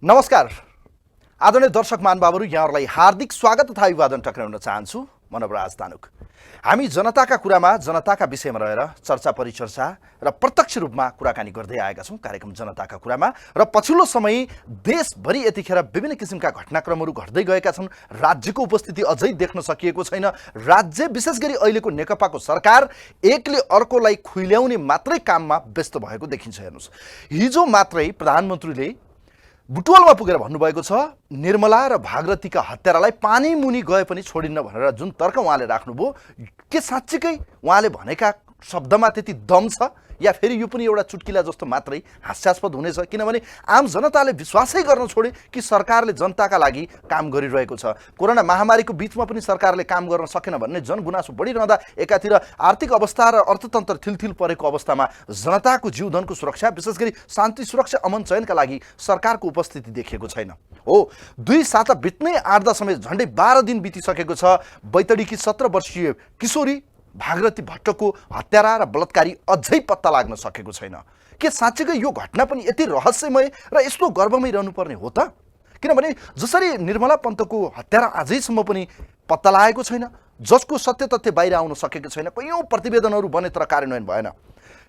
नमस्कार आदरणीय दर्शक महानुभावहरू, यहाँहरूलाई हार्दिक स्वागत तथा अभिवादन टक्राउन चाहन्छु। म नवराज तानुक। हामी जनताका कुरामा, जनताका विषयमा रहेर चर्चा परिचर्चा र प्रत्यक्ष रूपमा कुराकानी गर्दै आएका छौँ कार्यक्रम जनताका कुरामा। र पछिल्लो समय देशभरि यतिखेर विभिन्न किसिमका घटनाक्रमहरू घट्दै गएका छन्। राज्यको उपस्थिति अझै देख्न सकिएको छैन। राज्य विशेष गरी अहिलेको नेकपाको सरकार एकले अर्कोलाई खुइल्याउने मात्रै काममा व्यस्त भएको देखिन्छ। हेर्नुहोस्, हिजो मात्रै प्रधानमन्त्रीले बुटवलमा पुगेर भन्नुभएको छ निर्मला र भागरथीका हत्यारालाई पानी मुनि गए पनि छोडिन्न भनेर जुन तर्क उहाँले राख्नुभयो, के साँच्चीकै उहाँले भनेका शब्दमा त्यति दम छ या फेरि यो पनि एउटा चुटकिला जस्तो मात्रै हास्यास्पद हुनेछ? किनभने आम जनताले विश्वासै गर्न छोडे कि सरकारले जनताका लागि काम गरिरहेको छ। कोरोना महामारीको बीचमा पनि सरकारले काम गर्न सकेन भन्ने जनगुनासो बढिरहँदा एकातिर आर्थिक अवस्था र अर्थतन्त्र थिलथिल परेको अवस्थामा जनताको जीवधनको सुरक्षा, विशेष गरी शान्ति सुरक्षा अमन चयनका लागि सरकारको उपस्थिति देखिएको छैन। हो, 2 साता बित्नै आँट्दा समेत झन्डै 12 दिन बितिसकेको छ। बैतडीकी 17 वर्षीय किशोरी भागरथी भट्टको हत्यारा र बलात्कारी अझै पत्ता लाग्न सकेको छैन। के साँच्चीकै यो घटना पनि यति रहस्यमय र यस्तो गर्वमै रहनुपर्ने हो त? किनभने जसरी निर्मला पन्तको हत्यारा अझैसम्म पनि पत्ता लागेको छैन, जसको सत्य तथ्य बाहिर आउन सकेको छैन, कयौँ प्रतिवेदनहरू बने तर कार्यान्वयन भएन।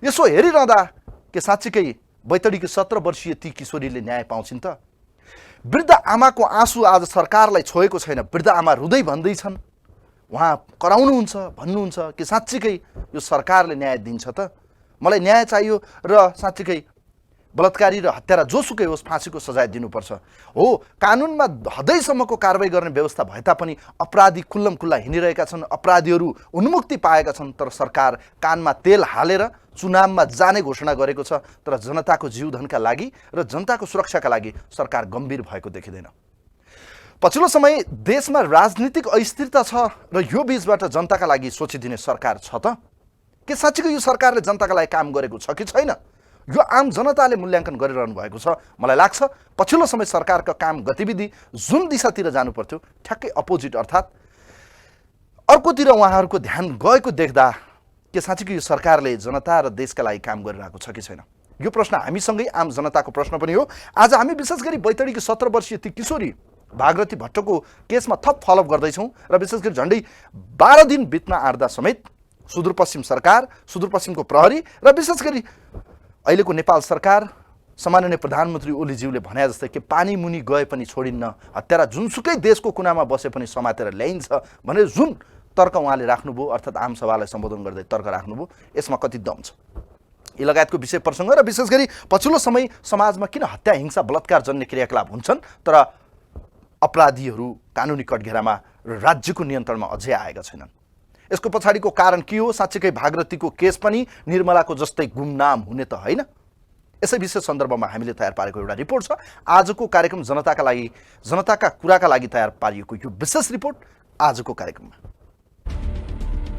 यसो हेरिरहँदा के साँच्चीकै बैतडीकी 17 वर्षीय ती किशोरीले न्याय पाउँछिन् त? वृद्ध आमाको आँसु आज सरकारलाई छोएको छैन। वृद्ध आमा रुँदै भन्दैछन्, उहाँ कराउनुहुन्छ, भन्नुहुन्छ कि साँच्चीकै यो सरकारले न्याय दिन्छ त? मलाई न्याय चाहियो र साँच्चीकै बलात्कारी र हत्यारा जोसुकै होस् फाँसीको सजाय दिनुपर्छ। हो, कानुनमा हदैसम्मको कारबाही गर्ने व्यवस्था भए तापनि अपराधी खुल्लम खुल्ला हिँडिरहेका छन्, अपराधीहरू उन्मुक्ति पाएका छन्, तर सरकार कानमा तेल हालेर चुनावमा जाने घोषणा गरेको छ। तर जनताको जीवधनका लागि र जनताको सुरक्षाका लागि सरकार गम्भीर भएको देखिँदैन। पछिल्लो समय देशमा राजनीतिक अस्थिरता छ र यो बीचबाट जनताका लागि सोचिदिने सरकार छ त? के साँच्चीकै यो सरकारले जनताका लागि काम गरेको छ कि छैन? यो आम जनताले मूल्याङ्कन गरिरहनु भएको छ। मलाई लाग्छ पछिल्लो समय सरकारका काम गतिविधि जुन दिशातिर जानु पर्थ्यो ठ्याक्कै अपोजिट, अर्थात् अर्कोतिर उहाँहरूको ध्यान गएको देख्दा के साँच्चीकै यो सरकारले जनता र देशका लागि काम गरिरहेको छ कि छैन? यो प्रश्न हामीसँगै आम जनताको प्रश्न पनि हो। आज हामी विशेष गरी बैतडीकी 17 वर्षीय ती किशोरी भागरथी भट्टको केसमा थप फलोअप गर्दैछौँ र विशेष गरी झन्डै 12 दिन बित्न आँट्दा समेत सुदूरपश्चिम सरकार, सुदूरपश्चिमको प्रहरी र विशेष गरी अहिलेको नेपाल सरकार सम्माननीय प्रधानमन्त्री ओलीज्यूले भने जस्तै कि पानी मुनि गए पनि छोडिन्न, हत्यारा जुनसुकै देशको कुनामा बसे पनि समातेर ल्याइन्छ भनेर जुन तर्क उहाँले राख्नुभयो, अर्थात् आम सभालाई सम्बोधन गर्दै तर्क राख्नुभयो, यसमा कति दम छ? यी लगायतको विषय प्रसङ्ग र विशेष गरी पछिल्लो समय समाजमा किन हत्या, हिंसा, बलात्कार जन्य क्रियाकलाप हुन्छन् तर अपराधीहरू कानुनी कटघेरामा र राज्यको नियन्त्रणमा अझै आएका छैनन्? यसको पछाडिको कारण के हो? साँच्चीकै भागरथीको केस पनि निर्मलाको जस्तै गुमनाम हुने त होइन? यसै विषय सन्दर्भमा हामीले तयार पारेको एउटा रिपोर्ट छ। आजको कार्यक्रम जनताका लागि, जनताका कुराका लागि तयार पारिएको यो विशेष रिपोर्ट आजको कार्यक्रममा।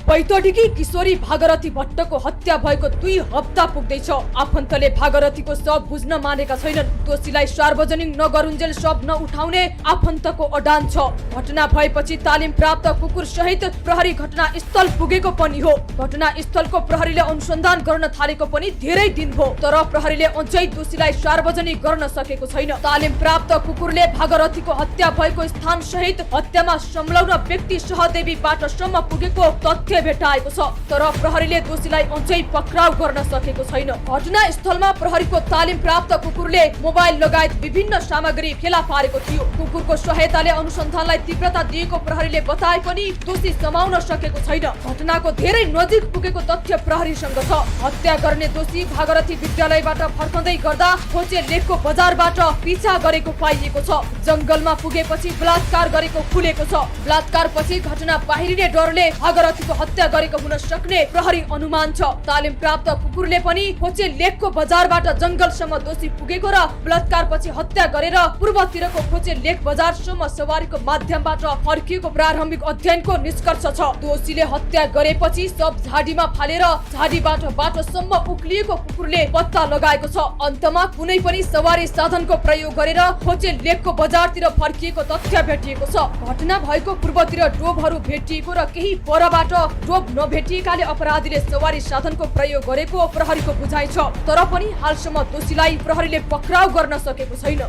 बैतडीकी किशोरी भागरथी भट्टको हत्या भएको 2 हप्ता पुग्दैछ। आफन्तले भागरथीको शव बुझ्न मानेका छैनन्। दोषीलाई सार्वजनिक नगरुन्जेल शव नउठाउने आफन्तको अडान छ। घटना भएपछि तालिम प्राप्त कुकुर सहित प्रहरी घटनास्थल पुगेको पनि हो। घटनास्थलको प्रहरीले अनुसन्धान गर्न थालेको पनि धेरै दिन भयो, तर प्रहरीले अझै दोषीलाई सार्वजनिक गर्न सकेको छैन। तालिम प्राप्त कुकुरले भागरथीको हत्या भएको स्थान सहित हत्यामा संलग्न व्यक्ति सहदेवीबाट सम्म पुगेको तथ्य भेटाएको छ, तर प्रहरीले दोषीलाई अझै पक्राउ गर्न सकेको छैन। घटनास्थलमा प्रहरीको तालिम प्राप्त कुकुरले मोबाइल लगायत विभिन्न सामग्री फेला पारेको थियो। कुकुरको सहायताले अनुसन्धानलाई तीव्रता दिएको प्रहरीले बताए पनि दोषी समाउन सकेको छैन। घटनाको धेरै नजिक पुगेको तथ्य प्रहरीसँग छ। हत्या गर्ने दोषी भागरथी विद्यालयबाट फर्कँदै गर्दा खोचे लेखको बजारबाट पिछा गरेको पाइएको छ। जंगलमा पुगेपछि बलात्कार गरेको खुलेको छ। बलात्कार पछि घटना बाहिरिने डरले भागरथीको हत्या गरेको हुन सक्ने प्रहरी अनुमान छ। तालिम प्राप्त कुकुरले पनि खोचे लेखको बजारबाट जंगलसम्म दोषी पुगेको र बलात्कार पछि हत्या गरेर पूर्वतिरको खोचे लेख बजारसम्म सवारीको माध्यमबाट फर्किएको प्रारम्भिक अध्ययनको निष्कर्ष छ। दोषीले हत्या गरेपछि सब झाडीमा फालेर झाडीबाट बाटोसम्म उक्लिएको कुकुरले पत्ता लगाएको छ। अन्तमा कुनै पनि सवारी साधनको प्रयोग गरेर खोचे लेखको बजारतिर फर्किएको तथ्य भेटिएको छ। घटना भएको पूर्वतिर डोबहरू भेटिएको र केही परबाट डोब नभेटिएकाले अपराधीले सवारी साधनको प्रयोग गरेको प्रहरीको बुझाइ छ, तर पनि हालसम्म दोषीलाई प्रहरीले पक्राउ गर्न सकेको छैन।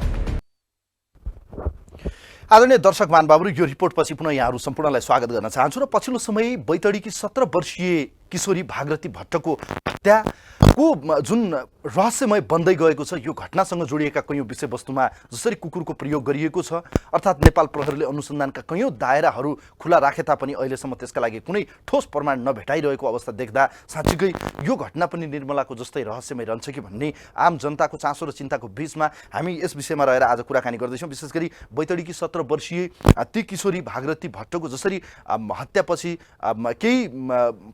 आदरणीय दर्शक महानुभावहरू, यो रिपोर्टपछि पुनः यहाँहरू सम्पूर्णलाई स्वागत गर्न चाहन्छु र पछिल्लो समय बैतडीकी 17 वर्षीय किशोरी भागरथी भट्टको हत्याको जुन रहस्यमय बन्दै गएको छ, यो घटनासँग जोडिएका कैयौँ विषयवस्तुमा जसरी कुकुरको प्रयोग गरिएको छ, अर्थात् नेपाल प्रहरीले अनुसन्धानका कैयौँ दायराहरू खुला राखे तापनि अहिलेसम्म त्यसका लागि कुनै ठोस प्रमाण नभेटाइरहेको अवस्था देख्दा साँच्चीकै यो घटना पनि निर्मलाको जस्तै रहस्यमय रहन्छ कि भन्ने आम जनताको चासो र चिन्ताको बीचमा हामी यस विषयमा रहेर आज कुराकानी गर्दैछौँ। विशेष गरी बैतडीकी 17 वर्षीय ती किशोरी भागरथी भट्टको जसरी हत्यापछि केही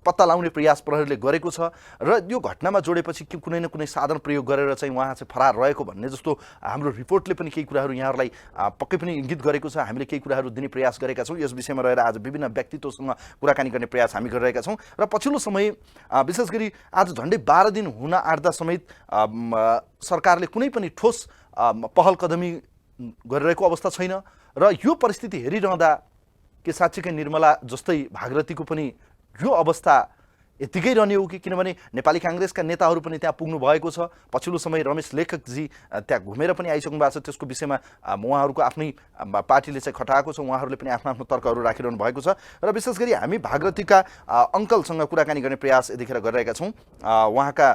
पत्ता लगाउने प्रयास प्रहरीले गरेको छ र यो घटनामा जोडेपछि कुनै न कुनै साधन प्रयोग गरेर चाहिँ उहाँ चाहिँ फरार रहेको भन्ने जस्तो हाम्रो रिपोर्टले पनि केही कुराहरू यहाँहरूलाई पक्कै पनि इङ्गित गरेको छ। हामीले केही कुराहरू दिने प्रयास गरेका छौँ। यस विषयमा रहेर आज विभिन्न व्यक्तित्वसँग कुराकानी गर्ने प्रयास हामी गरिरहेका छौँ र पछिल्लो समय विशेष गरी आज झन्डै 12 दिन हुन आँट्दा समेत सरकारले कुनै पनि ठोस पहल कदमी गरिरहेको अवस्था छैन र यो परिस्थिति हेरिरहँदा के साँच्चीकै निर्मला जस्तै भागरथीको पनि यो अवस्था यतिकै रहने हो कि? किनभने नेपाली काङ्ग्रेसका नेताहरू पनि त्यहाँ पुग्नु भएको छ। पछिल्लो समय रमेश लेखकजी त्यहाँ घुमेर पनि आइसक्नु भएको छ। त्यसको विषयमा उहाँहरूको आफ्नै पार्टीले चाहिँ खटाएको छ। उहाँहरूले पनि आफ्नो आफ्नो तर्कहरू राखिरहनु भएको छ र विशेष गरी हामी भागरथीका अङ्कलसँग कुराकानी गर्ने प्रयास यतिखेर गरिरहेका छौँ। उहाँका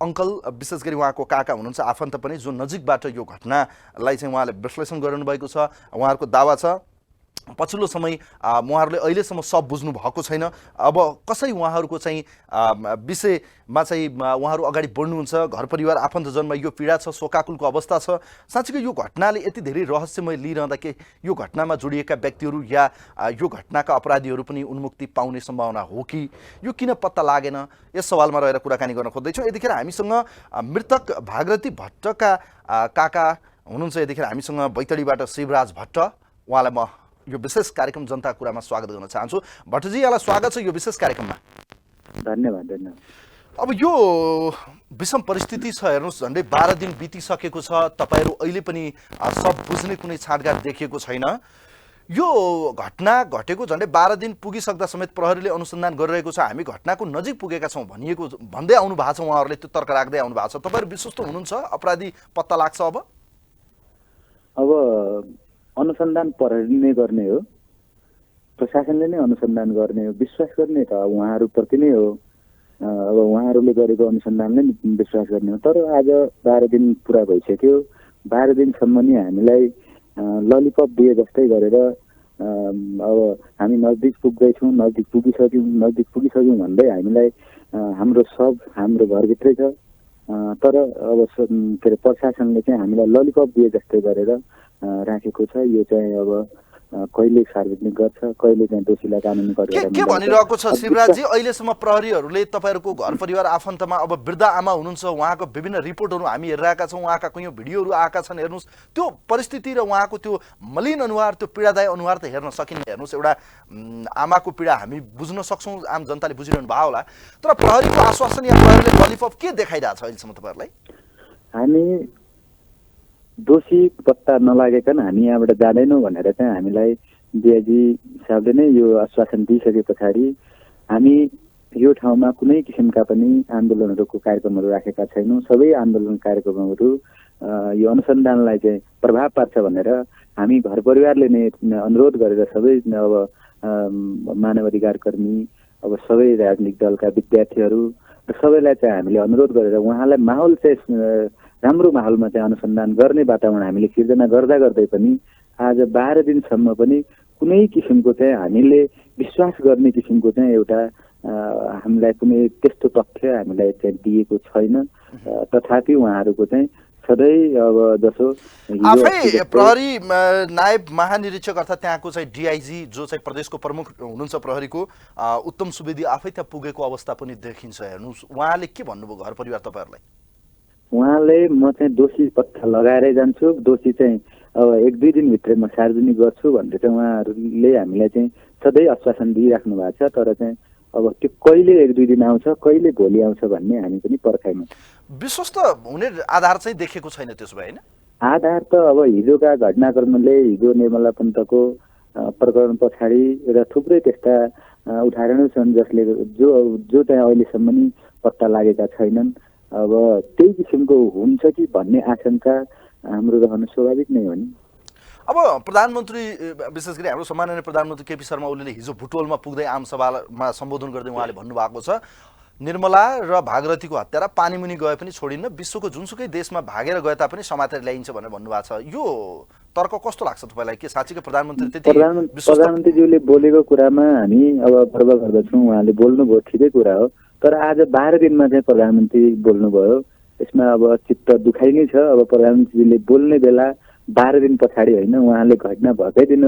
अङ्कल विशेष गरी उहाँको काका हुनुहुन्छ, आफन्त पनि, जो नजिकबाट यो घटनालाई चाहिँ उहाँले विश्लेषण गरिरहनु भएको छ। उहाँहरूको दावा छ पछिल्लो समय उहाँहरूले अहिलेसम्म सब बुझ्नु भएको छैन। अब कसरी उहाँहरूको चाहिँ विषयमा चाहिँ उहाँहरू अगाडि बढ्नुहुन्छ, घर परिवार आफन्तजनमा यो पीडा छ, शोकाकुलको अवस्था छ। साँच्चीकै यो घटनाले यति धेरै रहस्यमय लिइरहँदा के यो घटनामा जोडिएका व्यक्तिहरू या यो घटनाका अपराधीहरू पनि उन्मुक्ति पाउने सम्भावना हो कि? यो किन पत्ता लागेन, यस सवालमा रहेर कुराकानी गर्न खोज्दैछौँ। यतिखेर हामीसँग मृतक भागरथी भट्टका काका हुनुहुन्छ। यतिखेर हामीसँग बैतडीबाट शिवराज भट्ट, उहाँलाई म यो विशेष कार्यक्रम जनता कुरामा स्वागत गर्न चाहन्छु। भट्टजी, यहाँलाई स्वागत छ यो विशेष कार्यक्रममा। धन्यवाद धन्यवाद। अब यो विषम परिस्थिति छ, हेर्नुहोस्, झन्डै 12 दिन बितिसकेको छ। तपाईँहरू अहिले पनि सब बुझ्ने कुनै छाँटगाँठ देखिएको छैन। यो घटना घटेको झन्डै 12 दिन पुगिसक्दा समेत प्रहरीले अनुसन्धान गरिरहेको छ। हामी घटनाको नजिक पुगेका छौँ भन्दै आउनु भएको छ, उहाँहरूले त्यो तर्क राख्दै आउनु भएको छ। तपाईँहरू विश्वस्त हुनुहुन्छ अपराधी पत्ता लाग्छ? अब अनुसन्धान प्रहरी नै गर्ने हो, प्रशासनले नै अनुसन्धान गर्ने हो, विश्वास गर्ने त उहाँहरूप्रति नै हो। अब उहाँहरूले गरेको अनुसन्धानले विश्वास गर्ने हो। तर आज 12 दिन पुरा भइसक्यो। 12 दिनसम्म नि हामीलाई ललिपप दिए जस्तै गरेर अब हामी नजिक पुग्दैछौँ, नजिक पुगिसक्यौँ भन्दै हामीलाई हाम्रो घरभित्रै छ। तर अब के अरे प्रशासनले चाहिँ हामीलाई ललिपप दिए जस्तै गरेर राखेको छ। यो चाहिँ अब कहिले सार्वजनिक गर्छ, कहिले चाहिँ दोषीलाई कानुनी कठोर के भनिरहेको छ शिवराजजी? अहिलेसम्म प्रहरीहरूले तपाईँहरूको घर परिवार आफन्तमा, अब वृद्ध आमा हुनुहुन्छ, उहाँको विभिन्न रिपोर्टहरू हामी हेरिरहेका छौँ, उहाँका कैयौँ भिडियोहरू आएका छन्। हेर्नुहोस्, त्यो परिस्थिति र उहाँको त्यो मलिन अनुहार, त्यो पीडादायी अनुहार त हेर्न सकिन्न। हेर्नुहोस्, एउटा आमाको पीडा हामी बुझ्न सक्छौँ, आम जनताले बुझिरहनु भयो होला। तर प्रहरीको आश्वासन या प्रहरीले ललिपप के देखाइरहेको छ अहिलेसम्म तपाईँहरूलाई? हामी दोषी पत्ता नलागेकन हामी यहाँबाट जाँदैनौँ भनेर चाहिँ हामीलाई डिआइजी साहबले नै यो आश्वासन दिइसके पछाडि हामी यो ठाउँमा कुनै किसिमका पनि आन्दोलनहरूको कार्यक्रमहरू राखेका छैनौँ। सबै आन्दोलन कार्यक्रमहरू यो अनुसन्धानलाई चाहिँ प्रभाव पार्छ भनेर हामी घर परिवारले नै अनुरोध गरेर सबै अब मानवाधिकार कर्मी, अब सबै राजनीतिक दलका विद्यार्थीहरू र सबैलाई चाहिँ हामीले अनुरोध गरेर उहाँलाई माहौल चाहिँ राम्रो माहौलमा चाहिँ अनुसन्धान गर्ने वातावरण हामीले सिर्जना गर्दा गर्दै पनि आज 12 दिनसम्म पनि कुनै किसिमको चाहिँ हामीले विश्वास गर्ने किसिमको चाहिँ एउटा हामीलाई कुनै त्यस्तो तथ्य हामीलाई चाहिँ दिएको छैन। तथापि उहाँहरूको चाहिँ सधैँ अब जसो आफै प्रहरी नायब महानिरीक्षक अर्थात् त्यहाँको चाहिँ डिआइजी जो चाहिँ प्रदेशको प्रमुख हुनुहुन्छ प्रहरीको, उत्तम सुवेदी आफै त्यहाँ पुगेको अवस्था पनि देखिन्छ। हेर्नुहोस्, उहाँले के भन्नुभयो घर परिवार तपाईँहरूलाई? उहाँले म चाहिँ दोषी पत्ता लगाएरै जान्छु, दोषी चाहिँ अब 1-2 दिनभित्रै म सार्वजनिक गर्छु भनेर चाहिँ उहाँहरूले हामीलाई चाहिँ सधैँ आश्वासन दिइराख्नु भएको छ। तर चाहिँ अब त्यो कहिले 1-2 दिन आउँछ, कहिले भोलि आउँछ भन्ने हामी पनि पर्खाइमा। विश्वस्त हुने आधार चाहिँ देखेको छैन त्यसो भए? होइन, आधार त अब हिजोका घटनाक्रमले, हिजो निर्मला पन्तको प्रकरण पछाडि र थुप्रै त्यस्ता उदाहरणहरू छन् जसले जो चाहिँ अहिलेसम्म नि पत्ता लागेका छैनन्। अब त्यही किसिमको हुन्छ कि भन्ने आशंका हाम्रो रहनु स्वाभाविक नै हो नि। अब प्रधानमन्त्री विशेष गरी हाम्रो सम्माननीय प्रधानमन्त्री केपी शर्मा ओलीले हिजो भुटवलमा पुग्दै आमसभामा सम्बोधन गर्दै उहाँले भन्नुभएको छ निर्मला र भागरथीको हत्यारा पानीमुनि गए पनि छोडिन्न, विश्वको जुनसुकै देशमा भागेर गए तापनि समातेर ल्याइन्छ भनेर भन्नुभएको छ। यो तर्क कस्तो लाग्छ तपाईँलाई? के साँच्चीकै प्रधानमन्त्री त्यति प्रधानमन्त्रीज्यूले बोलेको कुरामा हामी अब गर्व गर्दछौँ, उहाँले बोल्नुभयो ठिकै कुरा हो। तर आज 12 दिनमा चाहिँ प्रधानमन्त्री बोल्नुभयो, यसमा अब चित्त दुखाइ नै छ। अब प्रधानमन्त्रीले बोल्ने बेला 12 दिन पछाडि होइन, उहाँले घटना भएकै दिन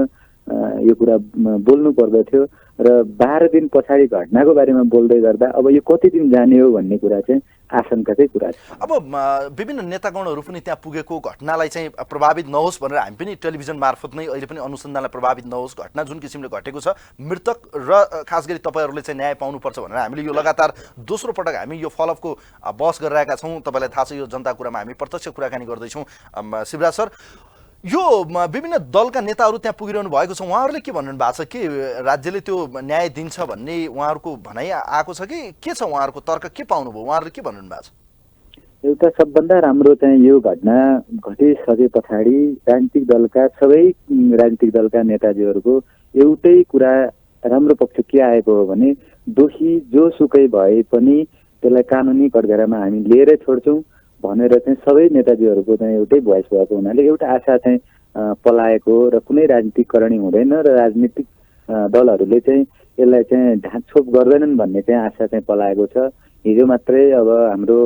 यो कुरा बोल्नु पर्दथ्यो र 12 दिन पछाडि घटनाको बारेमा बोल्दै गर्दा अब यो कति दिन जाने हो भन्ने कुरा चाहिँ आशंकाकै कुरा छ। अब विभिन्न नेतागणहरू पनि त्यहाँ पुगेको घटनालाई चाहिँ प्रभावित नहोस् भनेर हामी पनि टेलिभिजन मार्फत नै अहिले पनि अनुसन्धानलाई प्रभावित नहोस्, घटना जुन किसिमले घटेको छ मृतक र खास गरी तपाईँहरूले चाहिँ न्याय पाउनुपर्छ भनेर हामीले यो लगातार दोस्रो पटक हामी यो फलोअपको बहस गरिरहेका छौँ। तपाईँलाई थाहा छ यो जनता कुरामा हामी प्रत्यक्ष कुराकानी गर्दैछौँ। शिवराज सर, यो विभिन्न दलका नेताहरू त्यहाँ पुगिरहनु भएको छ, उहाँहरूले के भन्नु भएको छ? के राज्यले त्यो न्याय दिन्छ भन्ने उहाँहरूको भनाइ आएको छ कि के छ? उहाँहरूको तर्क के पाउनुभयो? उहाँहरूले के भन्नु भएको छ? एउटा सबभन्दा राम्रो चाहिँ यो घटना घटिसके पछाडि राजनीतिक दलका सबै राजनीतिक दलका नेताजीहरूको एउटै कुरा राम्रो पक्ष के आएको हो भने दोषी जोसुकै भए पनि त्यसलाई कानुनी कठघरामा हामी लिएरै छोड्छौँ भनेर चाहिँ सबै नेताजीहरूको चाहिँ एउटै भोइस भएको हुनाले एउटा आशा चाहिँ पलाएको र कुनै राजनीतिकरण हुँदैन र राजनीतिक दलहरूले चाहिँ यसलाई चाहिँ ढाकछोप गर्दैनन् भन्ने चाहिँ आशा चाहिँ पलाएको छ। हिजो मात्रै अब हाम्रो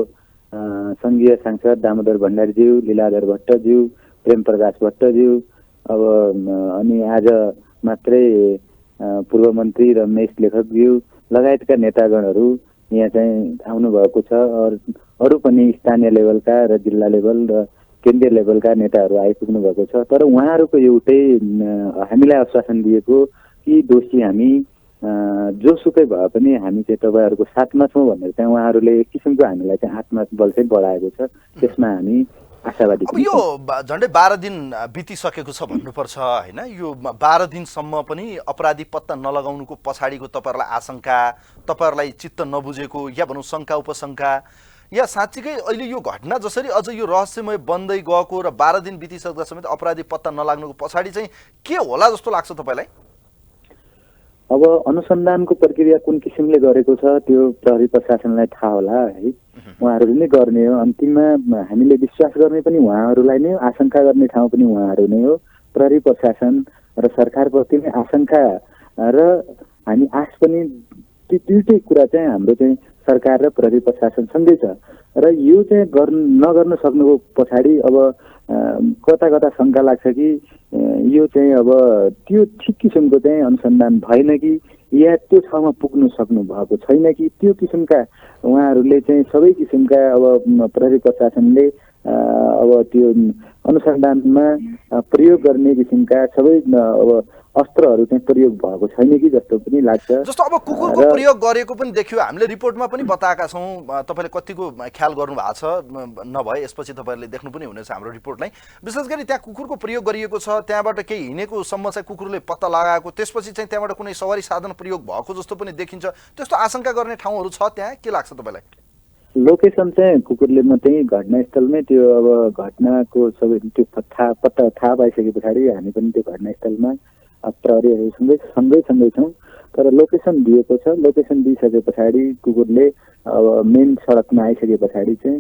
सङ्घीय सांसद दामोदर भण्डारीज्यू, लीलाधर भट्टज्यू, प्रेम प्रकाश भट्टज्यू, अब अनि आज मात्रै पूर्व मन्त्री रमेश लेखकज्यू लगायतका नेतागणहरू यहाँ चाहिँ आउनुभएको छ। अरू पनि स्थानीय लेभलका र जिल्ला लेभल र केन्द्रीय लेभलका नेताहरू आइपुग्नु भएको छ। तर उहाँहरूको एउटै हामीलाई आश्वासन दिएको कि दोषी हामी जोसुकै भए पनि हामी चाहिँ तपाईँहरूको साथमा छौँ भनेर चाहिँ उहाँहरूले एक किसिमको हामीलाई चाहिँ आत्मबल चाहिँ बढाएको छ। त्यसमा हामी आशावादी। अब यो झन्डै 12 दिन बितिसकेको छ भन्नुपर्छ होइन? यो 12 दिनसम्म पनि अपराधी पत्ता नलगाउनुको पछाडिको तपाईँहरूलाई आशंका, तपाईँहरूलाई चित्त नबुझेको या भनौँ शङ्का उपशङ्का, या साँच्चीकै अहिले यो घटना जसरी अझ यो रहस्यमय बन्दै गएको र 12 दिन बितिसक्दा समेत अपराधी पत्ता नलाग्नुको पछाडि चाहिँ के होला जस्तो लाग्छ तपाईँलाई? अब अनुसन्धानको प्रक्रिया कुन किसिमले गरेको छ त्यो प्रहरी प्रशासनलाई थाहा होला है, उहाँहरूले नै गर्ने हो। अन्तिममा हामीले विश्वास गर्ने पनि उहाँहरूलाई नै, आशंका गर्ने ठाउँ पनि उहाँहरू नै हो। प्रहरी प्रशासन र सरकारप्रति नै आशंका र हामी आश पनि दुईटै कुरा चाहिँ हाम्रो चाहिँ सरकार र प्रहरी प्रशासनसँगै छ र यो चाहिँ नगर्न सक्नुको पछाडि अब कता कता शङ्का लाग्छ कि यो चाहिँ अब त्यो ठिक किसिमको चाहिँ अनुसन्धान भएन कि या त्यो ठाउँमा पुग्नु सक्नु भएको छैन कि त्यो किसिमका उहाँहरूले चाहिँ सबै किसिमका अब प्रहरी प्रशासनले अब त्यो अनुसन्धानमा प्रयोग गर्ने किसिमका सबै अब अस्त्रहरू चाहिँ प्रयोग भएको छैन कि जस्तो पनि लाग्छ। जस्तो अब कुकुरको प्रयोग गरेको पनि देखियो, हामीले रिपोर्टमा पनि बताएका छौँ। तपाईँले कतिको ख्याल गर्नु भएको छ नभए यसपछि तपाईँहरूले देख्नु पनि हुनेछ हाम्रो रिपोर्टलाई। विशेष गरी त्यहाँ कुकुरको प्रयोग गरिएको छ, त्यहाँबाट केही हिँडेको सम्म चाहिँ कुकुरले पत्ता लगाएको, त्यसपछि चाहिँ त्यहाँबाट कुनै सवारी साधन प्रयोग भएको जस्तो पनि देखिन्छ। त्यस्तो आशंका गर्ने ठाउँहरू छ त्यहाँ, के लाग्छ तपाईँलाई? लोकेसन चाहिँ कुकुरले मात्रै घटनास्थलमै त्यो अब घटनाको सबै त्यो पत्ता थाहा पाइसके पछाडि हामी पनि त्यो घटनास्थलमा प्रहरीहरूसँगै छौँ। तर लोकेसन दिएको छ, लोकेसन दिइसके पछाडि कुकुरले अब मेन सडकमा आइसके पछाडि चाहिँ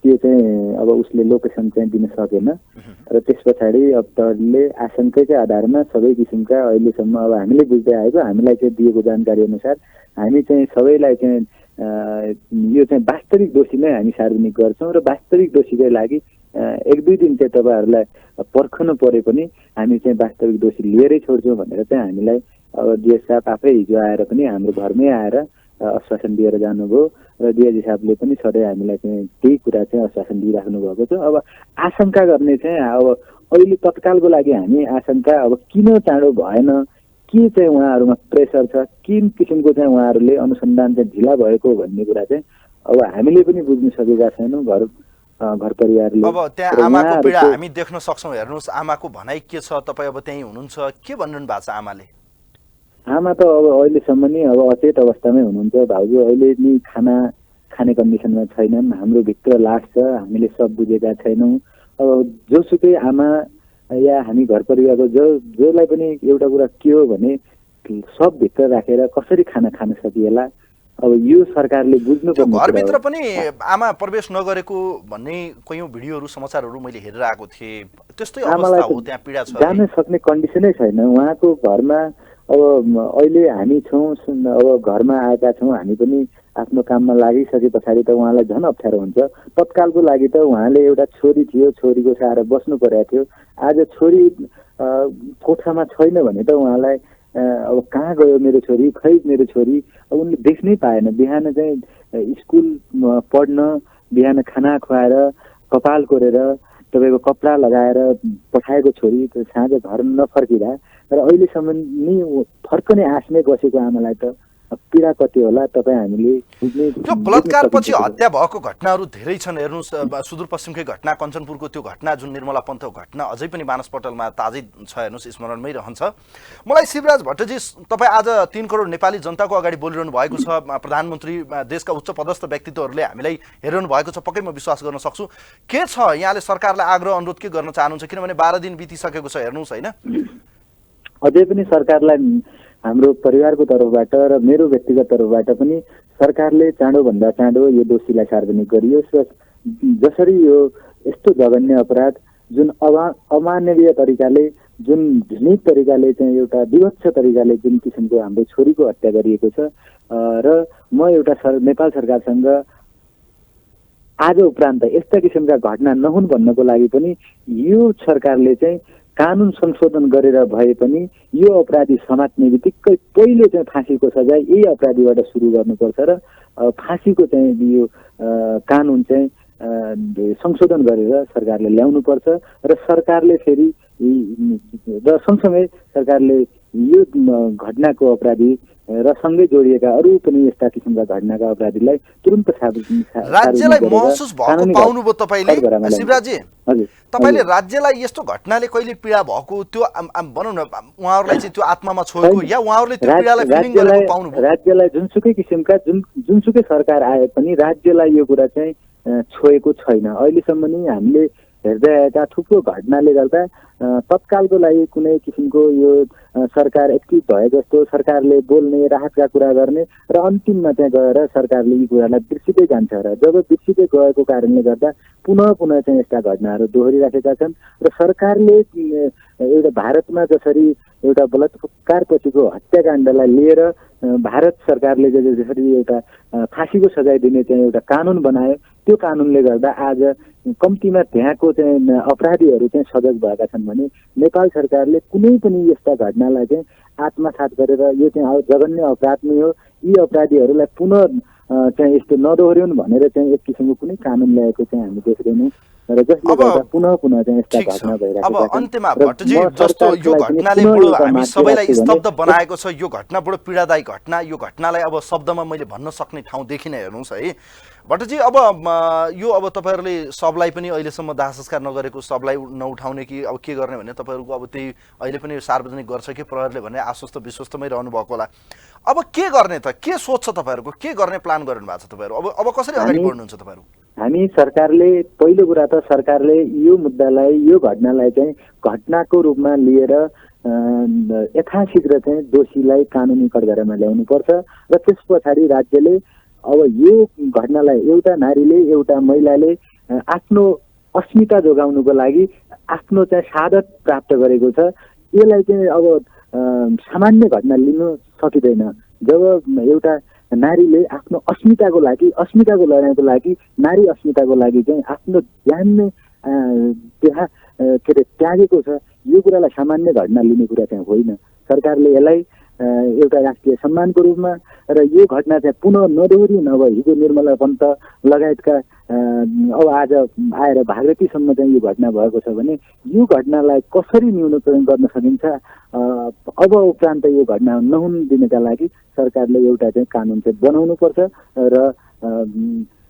त्यो चाहिँ अब उसले लोकेसन चाहिँ दिन सकेन र त्यस पछाडि अब प्रहरीले आशंकाकै आधारमा सबै किसिमका अहिलेसम्म अब हामीले बुझ्दै आएको, हामीलाई चाहिँ दिएको जानकारी अनुसार हामी चाहिँ सबैलाई चाहिँ यो चाहिँ वास्तविक दोषी नै हामी सार्वजनिक गर्छौँ र वास्तविक दोषीकै लागि 1-2 दिन चाहिँ तपाईँहरूलाई पर्खनु परे पनि हामी चाहिँ वास्तविक दोषी लिएरै छोड्छौँ भनेर चाहिँ हामीलाई अब डिएस साहब आफै हिजो आएर पनि हाम्रो घरमै आएर आश्वासन दिएर जानुभयो र डिएजी साहबले पनि सधैँ हामीलाई चाहिँ त्यही कुरा चाहिँ आश्वासन दिइराख्नु भएको छ। अब आशंका गर्ने चाहिँ अब अहिले तत्कालको लागि हामी आशंका अब किन चाँडो भएन, के चाहिँ उहाँहरूमा प्रेसर छ, किन किसिमको चाहिँ उहाँहरूले अनुसन्धान चाहिँ ढिला भएको भन्ने कुरा चाहिँ अब हामीले पनि बुझ्न सकेका छैनौँ। घर परिवारले अब त्यहाँ आमाको पीडा हामी देख्न सक्छौँ। हेर्नुहोस् आमाको भनाइ के छ, तपाईँ अब त्यहीँ हुनुहुन्छ, के भन्नु भएको छ आमाले? आमा त अब अहिलेसम्म नि अब अचेत अवस्थामै हुनुहुन्छ। भाउजू अहिले नि खाना खाने कन्डिसनमा छैनन्, हाम्रो भित्र लास छ, हामीले सब बुझेका छैनौँ। अब जोसुकै आमा या हामी घर परिवारको जसलाई पनि एउटा कुरा के हो भने सब भित्र राखेर कसरी खाना खान सकिएला, अब यो सरकारले बुझ्नुपर्ने कुरा हो। घरभित्र पनि आमा प्रवेश नगरेको भन्ने कयौं भिडियोहरू समाचारहरू मैले हेरेर आएको थिएँ। त्यस्तै अवस्था हो, त्यहाँ पीडा छ, जान सक्ने कन्डिसनै छैन उहाँको घरमा। अब अहिले हामी छौँ, अब घरमा आएका छौँ, हामी पनि आफ्नो काममा लागिसके पछाडि त उहाँलाई झन् अप्ठ्यारो हुन्छ। तत्कालको लागि त उहाँले एउटा छोरी थियो, छोरीको सहारा बस्नु परेको थियो। आज छोरी कोठामा छैन भने त उहाँलाई अब कहाँ गयो मेरो छोरी, खै मेरो छोरी, अब उनले देख्नै पाएन। बिहान चाहिँ स्कुल पढ्न, बिहान खाना खुवाएर कपाल कोरेर तपाईँको कपडा लगाएर पठाएको छोरी त साँझ घर नफर्किँदा र अहिलेसम्म नि फर्कने आश नै बसेको आमालाई त पीडा कति होला तपाईँ हामीले त्यो बलात्कारपछि हत्या भएको घटनाहरू धेरै छन्। हेर्नुहोस्, सुदूरपश्चिमकै घटना, कञ्चनपुरको त्यो घटना, जुन निर्मला पन्थको घटना अझै पनि मानसपटलमा ताजै छ, हेर्नुहोस्, स्मरणमै रहन्छ। मलाई शिवराज भट्टजी, तपाईँ आज 3 करोड नेपाली जनताको अगाडि बोलिरहनु भएको छ। प्रधानमन्त्री, देशका उच्च पदस्थ व्यक्तित्वहरूले हामीलाई हेरिरहनु भएको छ, पक्कै म विश्वास गर्न सक्छु। के छ यहाँले सरकारलाई आग्रह अनुरोध के गर्न चाहनुहुन्छ? किनभने 12 दिन बितिसकेको छ, हेर्नुहोस् होइन। अझै पनि सरकारलाई हाम्रो परिवारको तर्फबाट र मेरो व्यक्तिगत तर्फबाट पनि सरकारले चाँडोभन्दा चाँडो यो दोषीलाई सार्वजनिक गरियोस् र जसरी यो यस्तो जघन्य अपराध जुन अमानवीय तरिकाले, जुन घृणित तरिकाले चाहिँ एउटा विभत्स तरिकाले जुन किसिमको हाम्रो छोरीको हत्या गरिएको छ, र म एउटा नेपाल सरकारसँग आज उपरान्त यस्ता किसिमका घटना नहुन् भन्नको लागि पनि यो सरकारले चाहिँ कानुन संशोधन गरेर भए पनि यो अपराधी समात्ने बित्तिकै पहिले चाहिँ फाँसीको सजाय यही अपराधीबाट सुरु गर्नुपर्छ र फाँसीको चाहिँ यो कानुन चाहिँ संशोधन गरेर सरकारले ल्याउनुपर्छ र सरकारले फेरि र सँगसँगै सरकारले यो घटनाको अपराधी र सँगै जोडिएका अरू पनि यस्ता किसिमका घटनाका अपराधीलाई तुरुन्त राज्यलाई महसुस भएको पाउनुभयो तपाईले शिवराजी? तपाईले राज्यलाई यस्तो घटनाले कहिले पीडा भएको त्यो भनौँ न, उहाँहरूलाई चाहिँ त्यो आत्मामा छोएको या उहाँहरूले त्यो पीडालाई फिलिङ गरेको पाउनुभयो? राज्यलाई जुनसुकै किसिमका जुनसुकै सरकार आए पनि राज्यलाई यो कुरा चाहिँ छोएको छैन। अहिलेसम्म नि हामीले हेर्दै आएका थुप्रो घटनाले गर्दा तत्कालको लागि कुनै किसिमको यो सरकार एक्टिभ भए जस्तो सरकारले बोल्ने, राहतका कुरा गर्ने र अन्तिममा चाहिँ गएर सरकारले यी कुरालाई बिर्सिँदै जान्छ र जब बिर्सिँदै गएको कारणले गर्दा पुनः पुनः चाहिँ यस्ता घटनाहरू दोहोरिराखेका छन्। र सरकारले एउटा भारतमा जसरी एउटा बलात्कारपछिको हत्याकाण्डलाई लिएर भारत सरकारले जसरी एउटा फाँसीको सजाय दिने चाहिँ एउटा कानुन बनायो, त्यो कानुनले गर्दा आज कम्तीमा त्यहाँको चाहिँ अपराधीहरू चाहिँ सजग भएका छन् भने नेपाल सरकारले कुनै पनि यस्ता घटनालाई चाहिँ आत्मसात गरेर यो चाहिँ जघन्य अपराध नै हो, यी अपराधीहरूलाई पुनः चाहिँ यस्तो नदोहोर्याउन् भनेर चाहिँ एक किसिमको कुनै कानुन ल्याएको चाहिँ हामी देख्दैनौँ र जसले गर्दा पुनः पुनः चाहिँ यस्ता घटना भइरहेको छ। अब अन्त्यमा भट्टजी, जस्तो यो घटनाले बडो हामी सबैलाई स्तब्ध बनाएको छ, यो घटना बडो पीडादायी घटना, यो घटनालाई अब शब्दमा मैले भन्न सक्ने ठाउँ देखिन, हेर्नुहोस् है भट्टजी। अब यो अब तपाईँहरूले सबलाई पनि अहिलेसम्म दाह संस्कार नगरेको सबलाई नउठाउने कि अब के गर्ने भने तपाईँहरूको अब त्यही अहिले पनि सार्वजनिक गर्छ कि प्रहरीले भने आश्वस्त विश्वस्तमै रहनु भएको होला। अब के गर्ने त, के सोच छ तपाईँहरूको, के गर्ने प्लान गर्नु भएको छ तपाईँहरू? अब कसरी अगाडि बढ्नुहुन्छ तपाईँहरू? हामी सरकारले पहिलो कुरा त सरकारले यो मुद्दालाई, यो घटनालाई चाहिँ घटनाको रूपमा लिएर यथाशीघ्र चाहिँ दोषीलाई कानुनी कठघरामा ल्याउनुपर्छ र त्यस पछाडि राज्यले अब यो घटनालाई एउटा नारीले, एउटा महिलाले आफ्नो अस्मिता जोगाउनुको लागि आफ्नो चाहिँ शहादत प्राप्त गरेको छ, यसलाई चाहिँ अब सामान्य घटना लिनु सकिँदैन। जब एउटा नारीले आफ्नो अस्मिताको लागि, अस्मिताको लडाइँको लागि, नारी अस्मिताको लागि चाहिँ आफ्नो ज्यान नै त्यहाँ के अरे त्यागेको छ, यो कुरालाई सामान्य घटना लिने कुरा चाहिँ होइन। सरकारले यसलाई एउटा राष्ट्रिय सम्मानको रूपमा र यो घटना चाहिँ पुनः नदोहोरिन। अब हिजो निर्मला पन्त लगायतका अब आज आएर भागवतीसम्म चाहिँ यो घटना भएको छ भने यो घटनालाई कसरी न्यूनीकरण गर्न सकिन्छ, अब उपरान्त यो घटना नहुन दिनका लागि सरकारले एउटा चाहिँ कानुन चाहिँ बनाउनुपर्छ र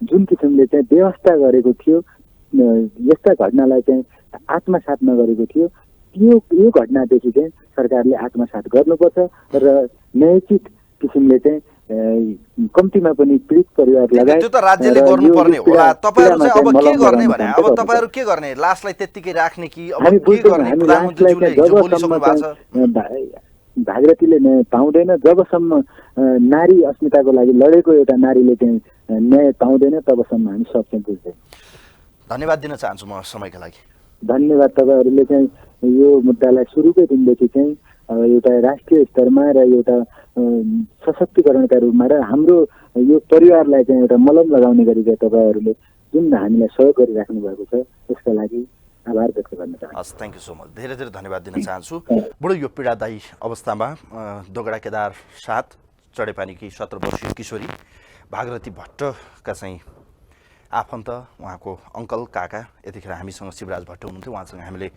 जुन किसिमले चाहिँ व्यवस्था गरेको थियो, यस्ता घटनालाई चाहिँ आत्मसात नगरेको थियो, यो घटनादेखि चाहिँ सरकारले आत्मसात गर्नुपर्छ र न्यायोचित किसिमले चाहिँ कम्तीमा पनि पीडित परिवार लगायत त्यो त राज्यले गर्नुपर्ने होला। तपाईहरु चाहिँ अब के गर्ने भने अब तपाईहरु के गर्ने लासलाई त्यतिकै राख्ने कि अब हामी के गर्ने प्रधानमन्त्रीज्यूले हिजो बोलिसक्नु भएको छ। भागीरथीले न्याय पाउँदैन जबसम्म नारी अस्मिताको लागि लडेको एउटा नारीले चाहिँ न्याय पाउँदैन तबसम्म हामी सक्छौँ बुझ्दै। धन्यवाद दिन चाहन्छु म समयका लागि। धन्यवाद। तपाईहरूले चाहिँ यो मुद्दालाई सुरुकै दिनदेखि चाहिँ एउटा राष्ट्रिय स्तरमा र एउटा सशक्तिकरणका रूपमा र हाम्रो यो परिवारलाई चाहिँ एउटा मलम लगाउने गरी चाहिँ तपाईँहरूले जुन हामीलाई सहयोग गरिराख्नु भएको छ त्यसका लागि आभार व्यक्त गर्न चाहन्छु। हस्, थ्याङ्क यू सो मच। धेरै धेरै धन्यवाद दिन चाहन्छु। बडो यो पीडादायी अवस्थामा दोगडा केदार 7 चढेपानीकी 17 वर्षीय किशोरी भागीरथी भट्टका चाहिँ आफन्त उहाँको अङ्कल काका यतिखेर हामीसँग शिवराज भट्ट हुनुहुन्थ्यो। उहाँसँग हामीले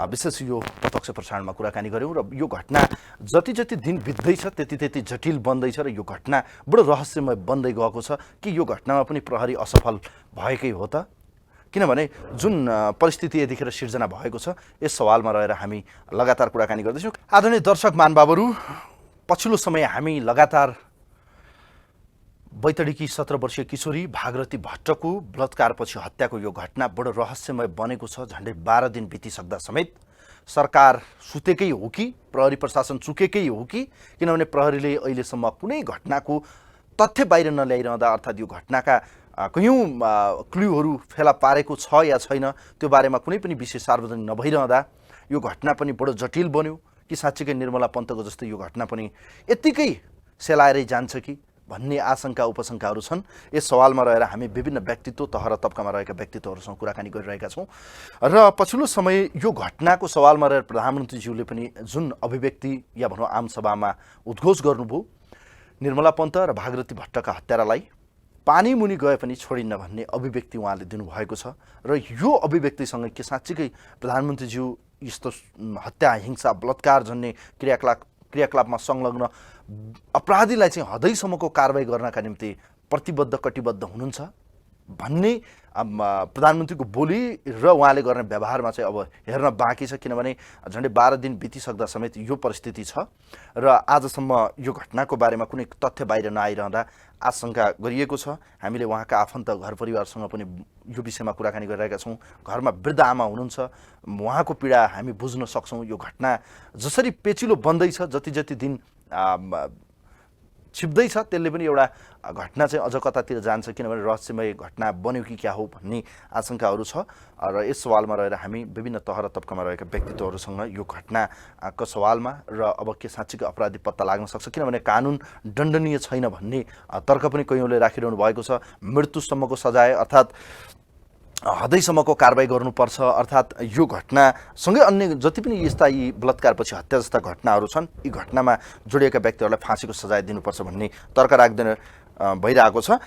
विशेष यो प्रत्यक्ष प्रसारणमा कुराकानी गऱ्यौँ र यो घटना जति जति दिन बित्दैछ त्यति त्यति जटिल बन्दैछ र यो घटना बडो रहस्यमय बन्दै गएको छ कि यो घटनामा पनि प्रहरी असफल भएकै हो त, किनभने जुन परिस्थिति यतिखेर सिर्जना भएको छ यस सवालमा रहेर हामी लगातार कुराकानी गर्दैछौँ। आदरणीय दर्शक महानुभावहरू, पछिल्लो समय हामी लगातार बैतडीकी 17 वर्षीय किशोरी भागीरथी भट्टको बलात्कारपछि हत्याको यो घटना बडो रहस्यमय बनेको छ। झन्डै 12 दिन बितिसक्दा समेत सरकार सुतेकै हो कि प्रहरी प्रशासन चुकेकै हो कि, किनभने प्रहरीले अहिलेसम्म कुनै घटनाको तथ्य बाहिर नल्याइरहँदा अर्थात् यो घटनाका कयौँ क्लुहरू फेला पारेको छ या छैन त्यो बारेमा कुनै पनि विषय सार्वजनिक नभइरहँदा यो घटना पनि बडो जटिल बन्यो कि साँच्चीकै निर्मला पन्तको जस्तो यो घटना पनि यत्तिकै सेलाएरै जान्छ कि भन्ने आशंका उपशंकाहरू छन्। यस सवालमा रहेर हामी विभिन्न व्यक्तित्व तह र तबकामा रहेका व्यक्तित्वहरूसँग कुराकानी गरिरहेका छौँ र पछिल्लो समय यो घटनाको सवालमा रहेर प्रधानमन्त्रीज्यूले पनि जुन अभिव्यक्ति या भनौँ आमसभामा उद्घोष गर्नुभयो निर्मला पन्त र भागीरथी भट्टका हत्यारालाई पानी मुनि गए पनि छोडिन्न भन्ने अभिव्यक्ति उहाँले दिनुभएको छ र यो अभिव्यक्तिसँग के साँच्चीकै प्रधानमन्त्रीज्यू यस्तो हत्या हिंसा बलात्कार जन्ने क्रियाकलापमा संलग्न अपराधीलाई चाहिँ हदैसम्मको कारबाही गर्नका निम्ति प्रतिबद्ध कटिबद्ध हुनुहुन्छ भन्ने प्रधानमन्त्रीको बोली र उहाँले गर्ने व्यवहारमा चाहिँ अब हेर्न बाँकी छ, किनभने झन्डै 12 दिन बितिसक्दा समेत यो परिस्थिति छ र आजसम्म यो घटनाको बारेमा कुनै तथ्य बाहिर नआइरहँदा आशंका गरिएको छ। हामीले उहाँका आफन्त घर परिवारसँग पनि यो विषयमा कुराकानी गरिरहेका छौँ। घरमा वृद्ध आमा हुनुहुन्छ, उहाँको पीडा हामी बुझ्न सक्छौँ। यो घटना जसरी पेचिलो बन्दैछ जति जति दिन छिप्दैछ त्यसले पनि एउटा घटना चाहिँ अझ कतातिर जान्छ, किनभने रहस्यमय घटना बन्यो कि क्या हो भन्ने आशंकाहरू छ र यस सवालमा रहेर हामी विभिन्न तह र तबकामा रहेका व्यक्तित्वहरूसँग यो घटनाको सवालमा र अब के साँच्चीकै अपराधी पत्ता लाग्न सक्छ, किनभने कानुन दण्डनीय छैन भन्ने तर्क पनि कयौँले राखिरहनु भएको छ। मृत्युसम्मको सजाय अर्थात् हदैसम्मको कारबाही गर्नुपर्छ, अर्थात् यो घटनासँगै अन्य जति पनि यस्ता यी बलात्कारपछि हत्या जस्ता घटनाहरू छन् यी घटनामा जोडिएका व्यक्तिहरूलाई फाँसीको सजाय दिनुपर्छ भन्ने तर्क राख्दैन भइरहेको छ।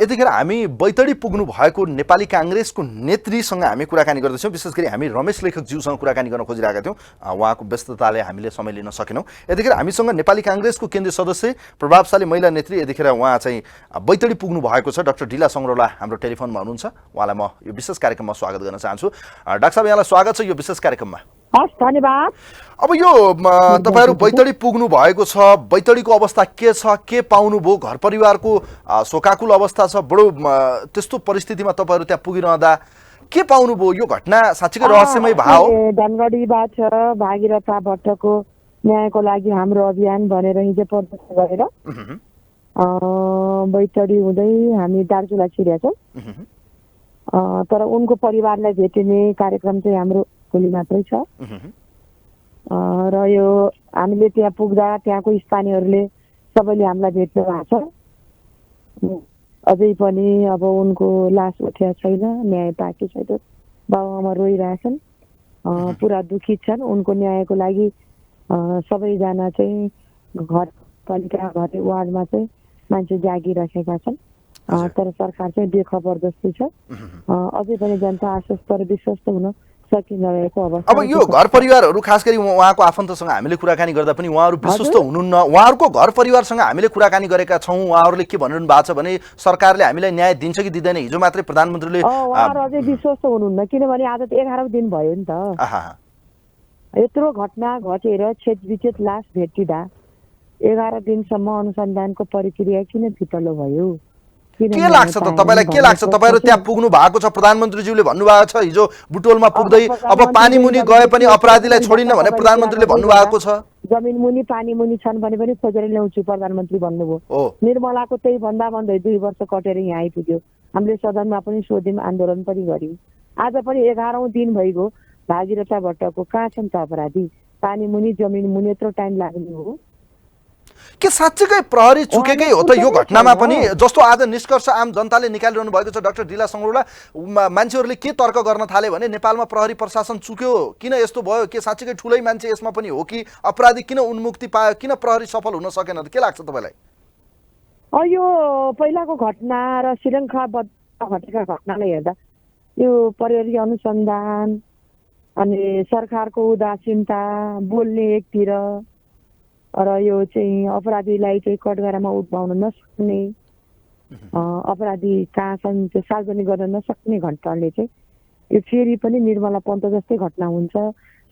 यतिखेर हामी बैतडी पुग्नु भएको नेपाली काङ्ग्रेसको नेत्रीसँग हामी कुराकानी गर्दैछौँ। विशेष गरी हामी रमेश लेखकज्यूसँग कुराकानी गर्न खोजिरहेका थियौँ, उहाँको व्यस्तताले हामीले समय लिन सकेनौँ। यतिखेर हामीसँग नेपाली काङ्ग्रेसको केन्द्रीय सदस्य प्रभावशाली महिला नेत्री यतिखेर उहाँ चाहिँ बैतडी पुग्नु भएको छ। डाक्टर ढिला सङ्ग्रौला हाम्रो टेलिफोनमा हुनुहुन्छ, उहाँलाई म यो विशेष कार्यक्रममा स्वागत गर्न चाहन्छु। डाक्टर साहब, यहाँलाई स्वागत छ यो विशेष कार्यक्रममा। हस्, धन्यवाद। अब यो तपाईहरु बैतडी पुग्नु भएको छ, बैतडीको अवस्था के छ, के पाउनुभयो? घर परिवारको शोकाकुल अवस्था छ, बडो त्यस्तो परिस्थितिमा तपाईहरु त्यहाँ पुगिरहँदा के पाउनुभयो? यो घटना साँच्चै रहस्यमय भयो। धनगढीबाट भागीरथी भट्टको न्यायको लागि हाम्रो अभियान भनेर हिजो प्रदर्शन गरेर बैतडी हुँदै हामी दार्चुला छिरेका छौँ। तर उनको परिवारलाई भेटिने कार्यक्रम चाहिँ हाम्रो भोलि मात्रै छ र यो हामीले त्यहाँ पुग्दा त्यहाँको स्थानीयहरूले सबैले हामीलाई भेट्नु भएको छ। अझै पनि अब उनको लास उठेको छैन, न्याय पाएको छैन, बाबुआमा रोइरहेछन्, पुरा दुखित छन्। उनको न्यायको लागि सबैजना चाहिँ घर पालिका घर वार्डमा चाहिँ मान्छे जागिराखेका छन्, तर सरकार चाहिँ बेखबर जस्तै छ। अझै पनि जनता आश्वस्त र विश्वस्त हुन सकिरहेको अवस्था। अब यो घर परिवारहरू खास गरी उहाँको आफन्तसँग हामीले कुराकानी गर्दा पनि उहाँहरू विश्वस्त हुनुहुन्न। उहाँहरूको घर परिवारसँग हामीले कुराकानी गरेका छौँ, उहाँहरूले के भनिरहनु भएको छ भने सरकारले हामीलाई न्याय दिन्छ कि दिँदैन। हिजो मात्रै प्रधानमन्त्रीले उहाँहरू अझै विश्वस्त हुनुहुन्न, किनभने आज 11औं दिन भयो नि त। यत्रो घटना घटेर छेदविच्छेद लास भेटिँदा 11 दिनसम्म अनुसन्धानको प्रक्रिया किन फितलो भयो? के लाग्छ त तपाईँलाई? के लाग्छ तपाईँहरू त्यहाँ पुग्नु भएको छ? प्रधानमन्त्रीज्यूले भन्नुभएको छ हिजो बुटोलमा पुग्दै अब पानी मुनि गए पनि अपराधीलाई छोडिन्न भने प्रधानमन्त्रीले भन्नुभएको छ। जमिन मुनि पानी मुनि छन् भने पनि खोजेर ल्याउँछु प्रधानमन्त्री भन्नुभयो। निर्मलाको त्यही भन्दा भन्दै 2 वर्ष कटेर यहाँ आइपुग्यो। हामीले सदनमा पनि सोध्यौँ, आन्दोलन पनि गर्यौँ। आज पनि 11औं दिन भइगयो। भागीरथी भट्टको कहाँ छन् त अपराधी? पानी मुनि जमिन मुनि यत्रो टाइम लाग्ने हो के साँच्चीकै प्रहरी चुकेकै हो त यो घटनामा पनि? जस्तो आज निष्कर्ष आम जनताले निकालिरहनु भएको छ डाक्टर ढिला सङ्गौला, मान्छेहरूले के तर्क गर्न थाले भने नेपालमा प्रहरी प्रशासन चुक्यो, किन यस्तो भयो? के साँच्चीकै ठुलै मान्छे यसमा पनि हो कि अपराधी किन उन्मुक्ति पायो, किन प्रहरी सफल हुन सकेन? के लाग्छ तपाईँलाई? यो पहिलाको घटना र श्रृङ्खलाबद्ध घटेका घटनालाई हेर्दा यो प्रहरी अनुसन्धान अनि सरकारको उदासीनता, बोल्ने एकतिर र यो चाहिँ अपराधीलाई चाहिँ कठघरामा उठाउन नसक्ने, अपराधी कहाँ छन् त्यो सार्वजनिक गर्न नसक्ने घटनाले चाहिँ यो फेरि पनि निर्मला पन्त जस्तै घटना हुन्छ,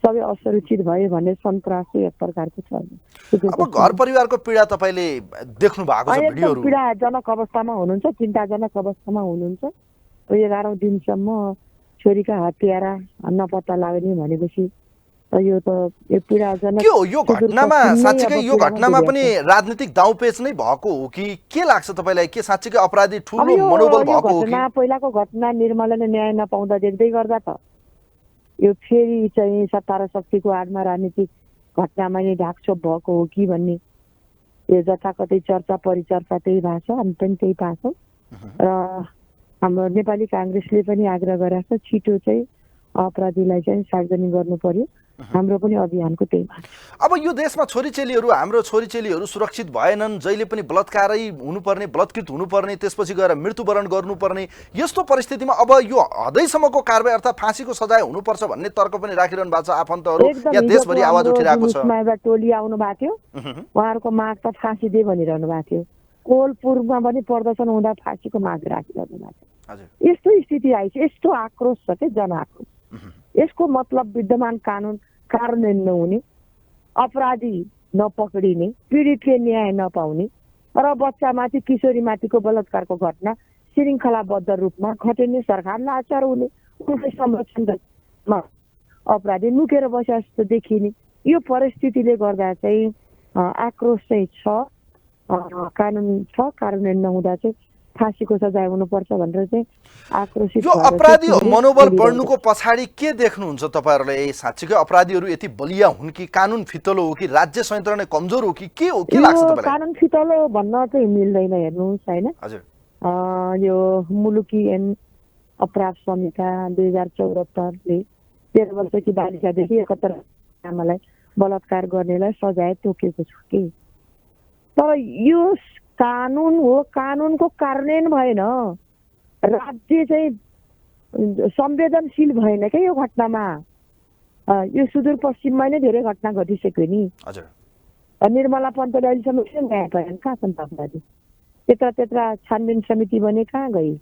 सबै असुरक्षित भयो भन्ने सन्तास एक प्रकारको छ। अब घर परिवारको पीडा तपाईँले देख्नु भएको छ भिडियोहरु? पीडाजनक अवस्थामा हुनुहुन्छ, चिन्ताजनक अवस्थामा हुनुहुन्छ। 11औं दिनसम्म छोरीका हत्यारा नपत्ता लाग्ने भनेपछि यो त एक पीडाजनक के हो यो घटनामा? साँच्चीकै यो घटनामा पनि राजनीतिक दाउपेच नै भएको हो कि के लाग्छ तपाईँलाई? के साँच्चीकै अपराधी ठुलो मनोबल भएको हो कि? पहिलाको घटना निर्मलाले न्याय नपाउँदा देख्दै गर्दा त यो फेरि चाहिँ सत्ता र शक्तिको आडमा राजनीतिक घटनामा नै ढाकछोप भएको हो कि भन्ने यो जताकतै चर्चा परिचर्चा त्यही भएको छ। हामी पनि त्यही पाछौँ र हाम्रो नेपाली काङ्ग्रेसले पनि आग्रह गरेको छ छिटो चाहिँ अपराधीलाई चाहिँ सार्वजनिक गर्नु पर्यो। हाम्रो पनि अभियानको त्यही माग। अब यो देशमा छोरीचेलीहरू, हाम्रो छोरीचेलीहरू सुरक्षित भएनन्, जहिले पनि बलात्कारै हुनुपर्ने, बलात्कृत हुनुपर्ने, त्यसपछि गएर मृत्युवरण गर्नुपर्ने यस्तो परिस्थितिमा अब यो हदैसम्मको कारबाही अर्थात् फाँसीको सजाय हुनुपर्छ भन्ने तर्क पनि राखिरहनु भएको छ आफन्तहरू। यहाँ देशभरि आवाज उठिरहेको छ। टोली आउनु भएको थियो, उहाँहरूको माग त फाँसी दे भनिरहनु भएको थियो। कोलपुरमा पनि प्रदर्शन हुँदा फाँसीको माग राखिरहनु भएको थियो। यस्तो स्थिति आइछ, यस्तो आक्रोश छ के जनआक्रोश। यसको मतलब विद्यमान कानुन कार्यान्वयन नहुने, अपराधी नपक्रिने, पीडितले न्याय नपाउने र बच्चामाथि किशोरीमाथिको बलात्कारको घटना श्रृङ्खलाबद्ध रूपमा घटिने, सरकार लाचार हुने, उनकै संरक्षणमा अपराधी लुकेर बसे जस्तो देखिने यो परिस्थितिले गर्दा चाहिँ आक्रोश चाहिँ छ। कानुन छ, कार्यान्वयन नहुँदा चाहिँ फाँसीको सजाय हुनुपर्छ भनेर चाहिँ आक्रोशित। यो अपराधी मनोबल बढ्नुको पछाडि के देख्नुहुन्छ तपाईँहरूले? साँच्चीकै अपराधीहरू यति बलिया हुन् कि कानुन फितलो हो कि राज्य संयन्त्रणा नै कमजोर हो कि के हो? के लाग्छ तपाईँलाई? कानुन फितलो भन्न चाहिँ मिल्दैन। हेर्नुहोस् हैन, हजुर, यो मुलुकी ऐन अपराध संहिता 2074ले 13 वर्षकी बालिकादेखि 71 आमालाई बलात्कार गर्नेलाई सजाय तोकेको छ कि। तर यो कानुन हो, कानुनको कार्यान्वयन भएन, राज्य चाहिँ संवेदनशील भएन क्या यो घटनामा। यो सुदूरपश्चिममा नै धेरै घटना घटिसक्यो नि। निर्मला पन्तले अहिलेसम्म किन न्याय पाएन? कहाँ छन् अपराधी? त्यत्रा छानबिन समिति भने कहाँ गई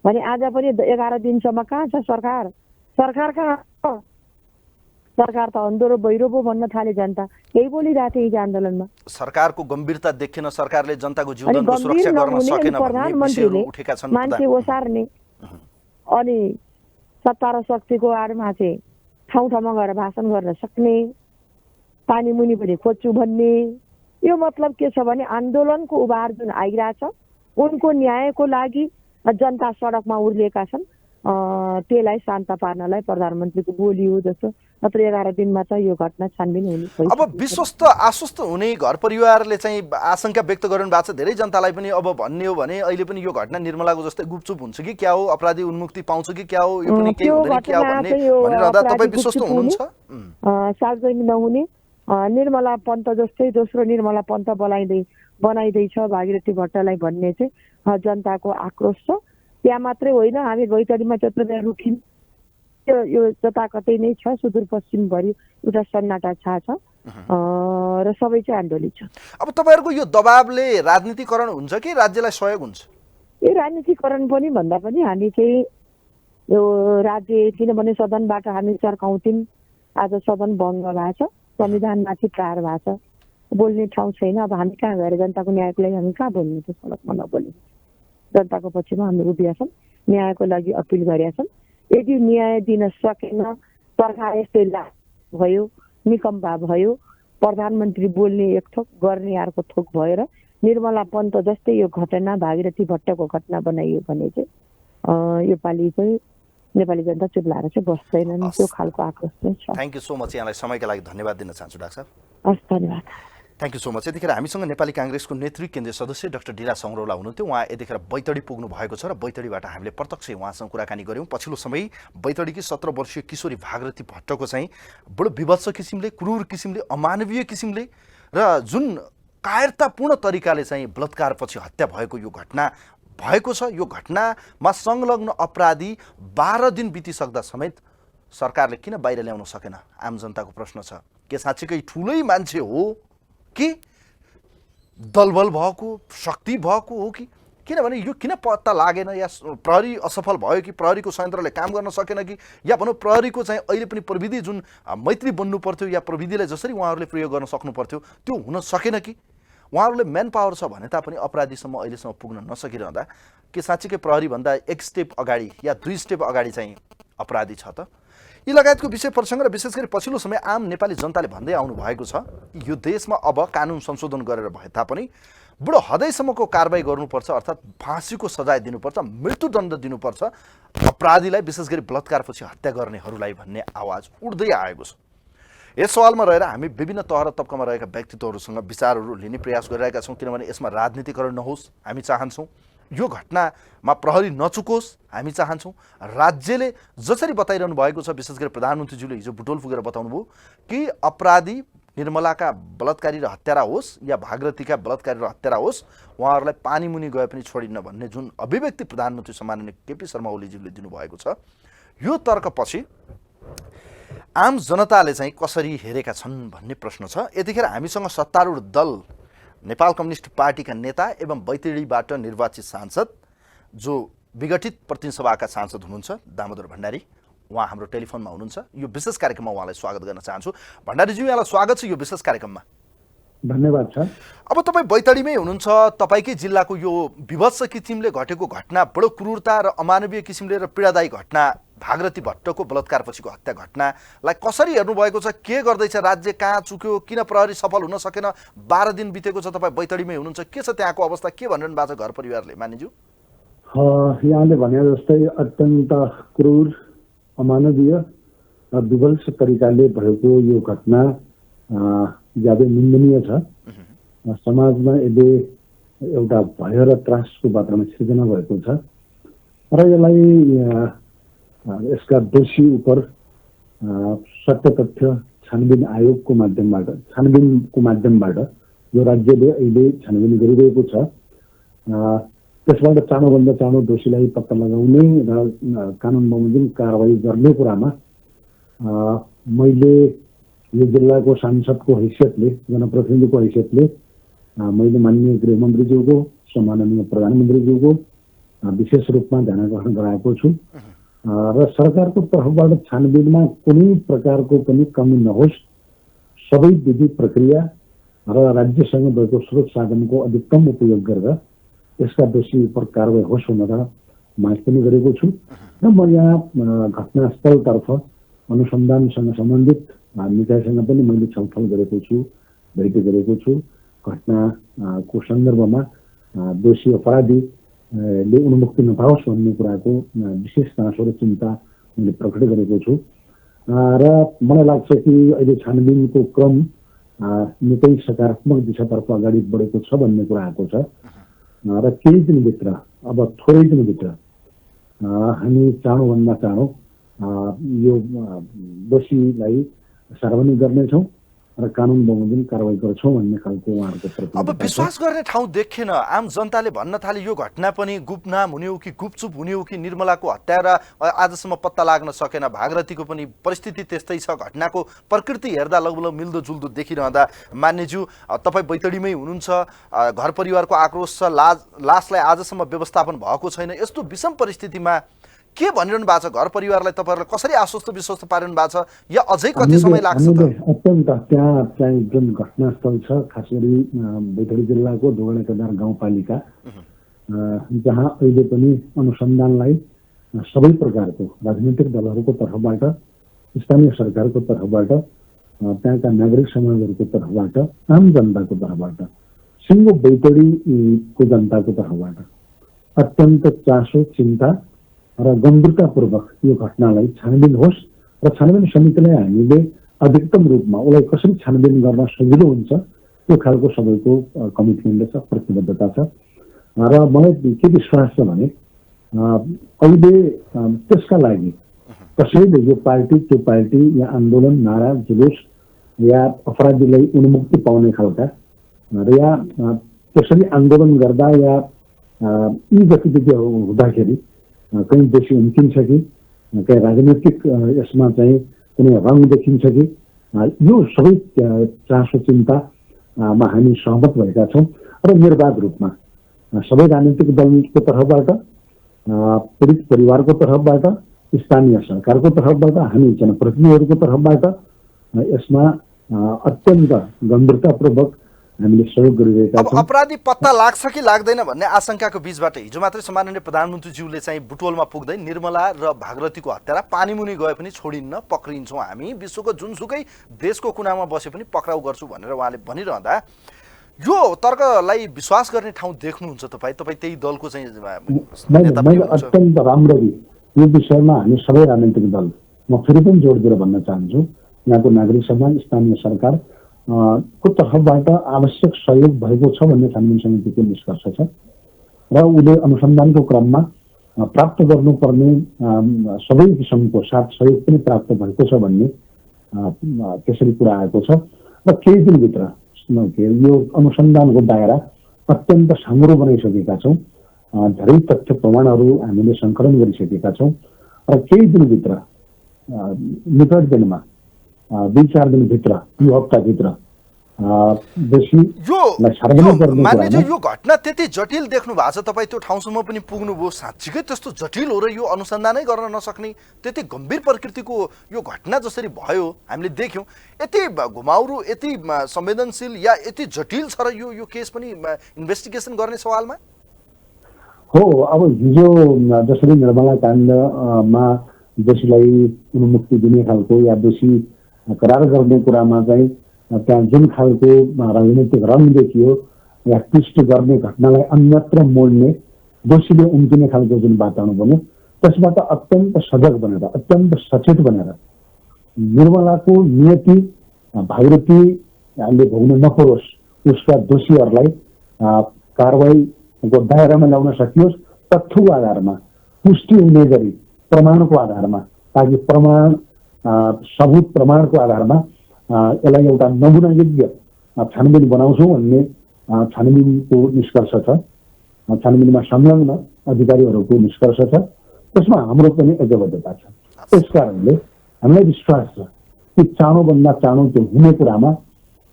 भने आज पनि 11 दिनसम्म कहाँ छ सरकार? सरकार कहाँ छ? सरकार त अन्धो बहिरो पो भन्न थाले जनता। केही बोलिरहेको थियो हिजो आन्दोलनमा। सरकारको गम्भीरता देखेन, सरकारले जनताको जीवनको सुरक्षा गर्न सकेन भन्ने विषयहरू उठेका छन्। मान्छे ओसार्ने अनि सत्ता र शक्तिको आडमा चाहिँ ठाउँ ठाउँमा गएर भाषण गर्न सक्ने, पानी मुनि पनि खोज्छु भन्ने, यो मतलब के छ भने आन्दोलनको उभार जुन आइरहेछ उनको न्यायको लागि जनता सडकमा उर्लिएका छन्। त्यसलाई शान्त पार्नलाई प्रधानमन्त्रीको बोली हो जस्तो। नत्र 11 दिनमा त यो घटना छानबिन हुने। अब विश्वस्त आश्वस्त हुने घर परिवारले चाहिँ आशंका व्यक्त गर्नु भएको छ धेरै जनतालाई पनि। अब भन्ने हो भने अहिले पनि यो घटना निर्मलाको जस्तै गुपचुप हुन्छ कि क्या हो, अपराधी उन्मुक्ति पाउँछ कि क्या हो, यो पनि केही हुँदैन क्या हो भन्ने भनिरहँदा तपाईँ विश्वस्त हुनुहुन्छ? सार्वजनिक नहुने, निर्मला पन्त जस्तै दोस्रो निर्मला पन्त बनाइँदैछ भागीरथी भट्टलाई भन्ने चाहिँ जनताको आक्रोश छ। त्यहाँ मात्रै होइन, हामी बैतडीमा त्यत्रो बेला रुखिन्, यो जताकतै नै छ, सुदूरपश्चिमभरि एउटा सन्नाटा छा छ र सबै चाहिँ आन्दोलित छ। अब तपाईँहरूको यो दबावले राजनीतिकरण हुन्छ कि राज्यलाई सहयोग हुन्छ? यो राजनीतिकरण पनि भन्दा पनि हामी चाहिँ यो राज्य, किनभने सदनबाट हामी चर्काउँथ्यौँ, आज सदन भङ्ग भएको छ, संविधानमाथि प्रहार भएको छ, बोल्ने ठाउँ छैन। अब हामी कहाँ गएर जनताको न्यायको लागि हामी कहाँ बोल्ने त, सडकमा नबोल्ने। जनताको पक्षमा हामी उभिएका छौँ, न्यायको लागि अपिल गरेका छौँ। यदि न्याय दिन सकेन, सरकार यस्तै भयो, निकम्बा भयो, प्रधानमन्त्री बोल्ने एक थोक गर्ने अर्को थोक भएर निर्मला पन्त जस्तै यो घटना भागीरथी भट्टको घटना बनाइयो भने चाहिँ योपालि चाहिँ नेपाली जनता चुप लाएर चाहिँ बस्दैनन्। त्यो खालको आक्रोश चाहिँ छ। Thank you so much. यहाँलाई समयका लागि धन्यवाद दिन चाहन्छु डाक्टर साहब। हस्, धन्यवाद। Thank you so much. यतिखेर हामीसँग नेपाली काङ्ग्रेसको नेतृत्व केन्द्रीय सदस्य डाक्टर डिला सङ्ग्रौला हुनुहुन्थ्यो। उहाँ यतिखेर बैतडी पुग्नु भएको छ र बैतडीबाट हामीले प्रत्यक्ष उहाँसँग कुराकानी गऱ्यौँ। पछिल्लो समय बैतडीकी 17 वर्षीय किशोरी भागीरथी भट्टको चाहिँ बडो विभत्स किसिमले, क्रूर किसिमले, अमानवीय किसिमले र जुन कायरतापूर्ण तरिकाले चाहिँ बलात्कारपछि हत्या भएको यो घटना भएको छ। यो घटनामा संलग्न अपराधी 12 दिन बितिसक्दा समेत सरकारले किन बाहिर ल्याउन सकेन? आम जनताको प्रश्न छ। के साँच्चीकै ठुलै मान्छे हो कि दलबल भएको, शक्ति भएको हो कि? किनभने यो किन पत्ता लागेन? या प्रहरी असफल भयो कि प्रहरीको संयन्त्रले काम गर्न सकेन कि? या भनौँ प्रहरीको चाहिँ अहिले पनि प्रविधि जुन मैत्री बन्नु पर्थ्यो या प्रविधिलाई जसरी उहाँहरूले प्रयोग गर्न सक्नु पर्थ्यो त्यो हुन सकेन कि? उहाँहरूले म्यान पावर छ भने तापनि अपराधीसम्म अहिलेसम्म पुग्न नसकिरहँदा के साँच्चीकै प्रहरीभन्दा एक स्टेप अगाडि या 2 स्टेप अगाडि चाहिँ अपराधी छ त? यी लगायतको विषय प्रसङ्ग र विशेष गरी पछिल्लो समय आम नेपाली जनताले भन्दै आउनु भएको छ यो देशमा अब कानुन संशोधन गरेर भए तापनि बुढो हदैसम्मको कारबाही गर्नुपर्छ, अर्थात् फाँसीको सजाय दिनुपर्छ, मृत्युदण्ड दिनुपर्छ अपराधीलाई, विशेष गरी बलात्कारपछि हत्या गर्नेहरूलाई भन्ने आवाज उठ्दै आएको छ। यस सवालमा रहेर हामी विभिन्न तह र तब्कामा रहेका व्यक्तित्वहरूसँग विचारहरू लिने प्रयास गरिरहेका छौँ। किनभने यसमा राजनीतिकरण नहोस् हामी चाहन्छौँ, यो घटनामा प्रहरी नचुकोस् हामी चाहन्छौँ। राज्यले जसरी बताइरहनु भएको छ, विशेष गरी प्रधानमन्त्रीज्यूले हिजो बुटोल पुगेर बताउनु भयो कि अपराधी निर्मलाका बलात्कारी र हत्यारा होस् या भागीरथीका बलात्कारी र हत्यारा होस्, उहाँहरूलाई पानी मुनि गए पनि छोडिन्न भन्ने जुन अभिव्यक्ति प्रधानमन्त्री सम्माननीय केपी शर्मा ओलीज्यूले दिनुभएको छ, यो तर्कपछि आम जनताले चाहिँ कसरी हेरेका छन् भन्ने प्रश्न छ। यतिखेर हामीसँग सत्तारूढ दल नेपाल कम्युनिस्ट पार्टीका नेता एवं बैतडीबाट निर्वाचित सांसद जो विघटित प्रतिनिधि सभाका सांसद हुनुहुन्छ दामोदर भण्डारी, उहाँ हाम्रो टेलिफोनमा हुनुहुन्छ। यो विशेष कार्यक्रममा उहाँलाई स्वागत गर्न चाहन्छु। भण्डारीज्यू, यहाँलाई स्वागत छ यो विशेष कार्यक्रममा। धन्यवाद छ। अब तपाईँ बैतडीमै हुनुहुन्छ। तपाईँकै जिल्लाको यो विभत्स किसिमले घटेको घटना, बडो क्रूरता र अमानवीय किसिमले र पीडादायी घटना, भागीरथी भट्टको बलात्कारपछिको हत्या घटनालाई कसरी हेर्नुभएको छ? के गर्दैछ राज्य? कहाँ चुक्यो? किन प्रहरी सफल हुन सकेन? 12 दिन बितेको छ, तपाईँ बैतडीमै हुनुहुन्छ। के छ त्यहाँको अवस्था? के भनिरहनु भएको छ घर परिवारले? मानिज्यू, यहाँले भने जस्तै अत्यन्त क्रूर, अमानवीय र विभत्स तरिकाले भएको यो घटना ज्यादै निन्दनीय छ। समाजमा यसले एउटा भय र त्रासको वातावरण सृजना भएको छ र यसलाई यसका दोषी उप सत्य तथ्य छानबिन आयोगको माध्यमबाट यो राज्यले अहिले छानबिन गरिरहेको छ। त्यसबाट चाँडोभन्दा चाँडो दोषीलाई पत्ता लगाउने र कानुन बमोजिम कारवाही गर्ने कुरामा मैले यो जिल्लाको सांसदको हैसियतले, जनप्रतिनिधिको हैसियतले मैले माननीय गृहमन्त्रीज्यूको, सम्माननीय प्रधानमन्त्रीज्यूको विशेष रूपमा ध्यानाकर्षण गराएको छु र सरकारको तर्फबाट छानबिनमा कुनै प्रकारको पनि कमी नहोस्, सबै विधि प्रक्रिया र राज्यसँग भएको स्रोत साधनको अधिकतम उपयोग गरेर यसका दोषी उप कारवाही होस् भनेर माग पनि गरेको छु र म यहाँ घटनास्थलतर्फ अनुसन्धानसँग सम्बन्धित निकायसँग पनि मैले छलफल गरेको छु, भेट गरेको छु। घटनाको सन्दर्भमा दोषी अपराधीले उन्मुक्ति नपाओस् भन्ने कुराको विशेष चासो र चिन्ता मैले प्रकट गरेको छु र मलाई लाग्छ कि अहिले छानबिनको क्रम निकै सकारात्मक दिशातर्फ अगाडि बढेको छ भन्ने कुरा आएको छ र केही दिनभित्र, अब थोरै दिनभित्र हामी चाँडोभन्दा चाँडो यो दोषीलाई सार्वजनिक गर्नेछौँ र कानुन बमोजिम कारवाही गर्छौँ भन्ने खालको उहाँहरूको प्रतिबद्धता। अब विश्वास गर्ने ठाउँ देखेन। आम जनताले भन्न थाले यो घटना पनि गुपनाम हुने हो कि गुपचुप हुने हो कि निर्मलाको हत्या र आजसम्म पत्ता लाग्न सकेन, भागीरथीको पनि परिस्थिति त्यस्तै छ। घटनाको प्रकृति हेर्दा लगभग मिल्दोजुल्दो देखिरहँदा मान्यज्यू तपाईँ बैतडीमै हुनुहुन्छ, घर परिवारको आक्रोश छ, लासलाई आजसम्म व्यवस्थापन भएको छैन। यस्तो विषम परिस्थितिमा के भनिरहनु भएको छ घर परिवारलाई तपाईँहरूलाई कसरी आश्वस्त विश्वस्त पारिरहनु भएको छ या अझै कति समय लाग्छ त अत्यन्त त्यहाँ चाहिँ जुन घटनास्थल छ खास गरी बैतडी जिल्लाको दोगडाकेदार गाउँपालिका जहाँ अहिले पनि अनुसन्धानलाई सबै प्रकारको राजनीतिक दलहरूको तर्फबाट स्थानीय सरकारको तर्फबाट त्यहाँका नागरिक समाजहरूको तर्फबाट आम जनताको तर्फबाट सिङ्गो बैतडीको जनताको तर्फबाट अत्यन्त चासो चिन्ता र गम्भीरतापूर्वक यो घटनालाई छानबिन होस् र छानबिन समितिलाई हामीले अधिकतम रूपमा उसलाई कसरी छानबिन गर्न सजिलो हुन्छ त्यो खालको सबैको कमिटमेन्ट छ, प्रतिबद्धता छ। र मलाई के विश्वास छ भने अहिले त्यसका लागि कसैले यो पार्टी त्यो पार्टी या आन्दोलन नारा जुलुस या अपराधीलाई उन्मुक्ति पाउने खालका र या त्यसरी आन्दोलन गर्दा या यी गतिविधिहरू हुँदाखेरि कहीँ दोषी उम्किन्छ कि कहीँ राजनीतिक यसमा चाहिँ कुनै रङ देखिन्छ कि यो सबै चासो चिन्तामा हामी सहमत भएका छौँ र निर्वाध रूपमा सबै राजनीतिक दलको तर्फबाट पीडित परिवारको तर्फबाट स्थानीय सरकारको तर्फबाट हामी जनप्रतिनिधिहरूको तर्फबाट यसमा अत्यन्त गम्भीरतापूर्वक हामीले सहयोग गरिरहेका अब छौँ। अपराधी पत्ता लाग्छ कि लाग्दैन भन्ने आशंकाको बीचबाट हिजो मात्रै सम्माननीय प्रधानमन्त्रीज्यूले चाहिँ बुटवलमा पुग्दै निर्मला र भागरथीको हत्यारा पानीमुनि गए पनि छोडिन्न, पक्रिन्छौँ हामी, विश्वको जुनसुकै देशको कुनामा बसे पनि पक्राउ गर्छु भनेर उहाँले भनिरहँदा यो तर्कलाई विश्वास गर्ने ठाउँ देख्नुहुन्छ तपाईँ त्यही दलको चाहिँ नेता पनि मैले हुनुहुन्छ। अत्यन्त राम्ररी यो विषयमा हामी सबै राजनीतिक दल म फेरि पनि जोड दिएर भन्न चाहन्छु यहाँको नागरिक समाज स्थानीय सरकार को तर्फबाट आवश्यक सहयोग भएको छ भन्ने छानबिन समितिको निष्कर्ष छ र उसले अनुसन्धानको क्रममा प्राप्त गर्नुपर्ने सबै किसिमको साथ सहयोग पनि प्राप्त भएको छ भन्ने त्यसरी कुरा आएको छ र केही दिनभित्र यो अनुसन्धानको दायरा अत्यन्त साँघुरो बनाइसकेका छौँ। धेरै तथ्य प्रमाणहरू हामीले सङ्कलन गरिसकेका छौँ र केही दिनभित्र निकट दिनमा 2-4 दिनभित्र यो हप्ताभित्र मानिलियो यो घटना त्यति जटिल देख्नु भएको छ, तपाईँ त्यो ठाउँसम्म पनि पुग्नुभयो, साँच्चीकै त्यस्तो जटिल हो र यो अनुसन्धानै गर्न नसक्ने त्यति गम्भीर प्रकृतिको यो घटना जसरी भयो हामीले देख्यौँ, यति घुमाउरो यति संवेदनशील या यति जटिल छ र यो केस पनि इन्भेस्टिगेसन गर्ने सवालमा हो। अब हिजो जसरी निर्मला काण्डमा दोषीलाई उन्मुक्ति दिने खालको या दोषी करार गर्ने कुरामा चाहिँ त्यहाँ जुन खालको राजनीतिक रङ देखियो या ट्विस्ट गर्ने घटनालाई अन्यत्र मोड्ने दोषीले उम्किने खालको जुन वातावरण बन्यो त्यसबाट अत्यन्त सजग बनेर अत्यन्त सचेत बनेर निर्मलाको नियति भागीरथीले भोग्न नपरोस्, उसका दोषीहरूलाई कारवाहीको दायरामा ल्याउन सकियोस्, तथ्यको आधारमा पुष्टि हुने गरी प्रमाणको आधारमा, ताकि प्रमाण सबुत प्रमाणको आधारमा यसलाई एउटा नमुनायोग्य छानबिन बनाउँछौँ भन्ने छानबिनको निष्कर्ष छ, छानबिनमा संलग्न अधिकारीहरूको निष्कर्ष छ, त्यसमा हाम्रो पनि एकबद्धता छ। त्यस कारणले हामीलाई विश्वास छ कि चाँडोभन्दा चाँडो त्यो हुने कुरामा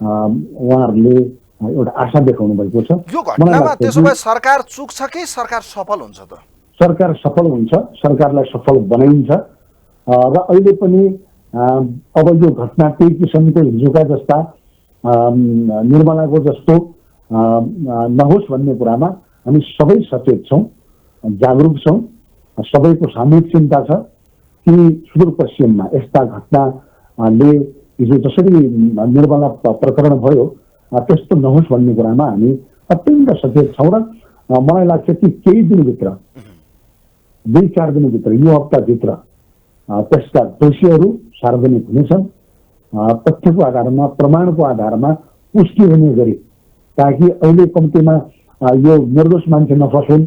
उहाँहरूले एउटा आशा देखाउनु भएको छ। यो घटनामा त्यसो भए सरकार चुक्छ कि सरकार सफल हुन्छ त? सरकार सफल हुन्छ, सरकारलाई सफल बनाइन्छ र अहिले पनि अब यो घटना त्यही किसिमको हिजोका जस्ता निर्मलाको जस्तो नहोस् भन्ने कुरामा हामी सबै सचेत छौँ, जागरुक छौँ। सबैको सामूहिक चिन्ता छ कि सुदूरपश्चिममा यस्ता घटनाले हिजो जसरी निर्मला प्रकरण भयो त्यस्तो नहोस् भन्ने कुरामा हामी अत्यन्त सचेत छौँ र मलाई लाग्छ कि केही दिनभित्र 2-4 दिनभित्र यो हप्ताभित्र त्यसका दोषीहरू सार्वजनिक हुनेछन्, तथ्यको आधारमा प्रमाणको आधारमा पुष्टि हुने गरी, ताकि अहिले कम्तीमा यो निर्दोष मान्छे नफसुन्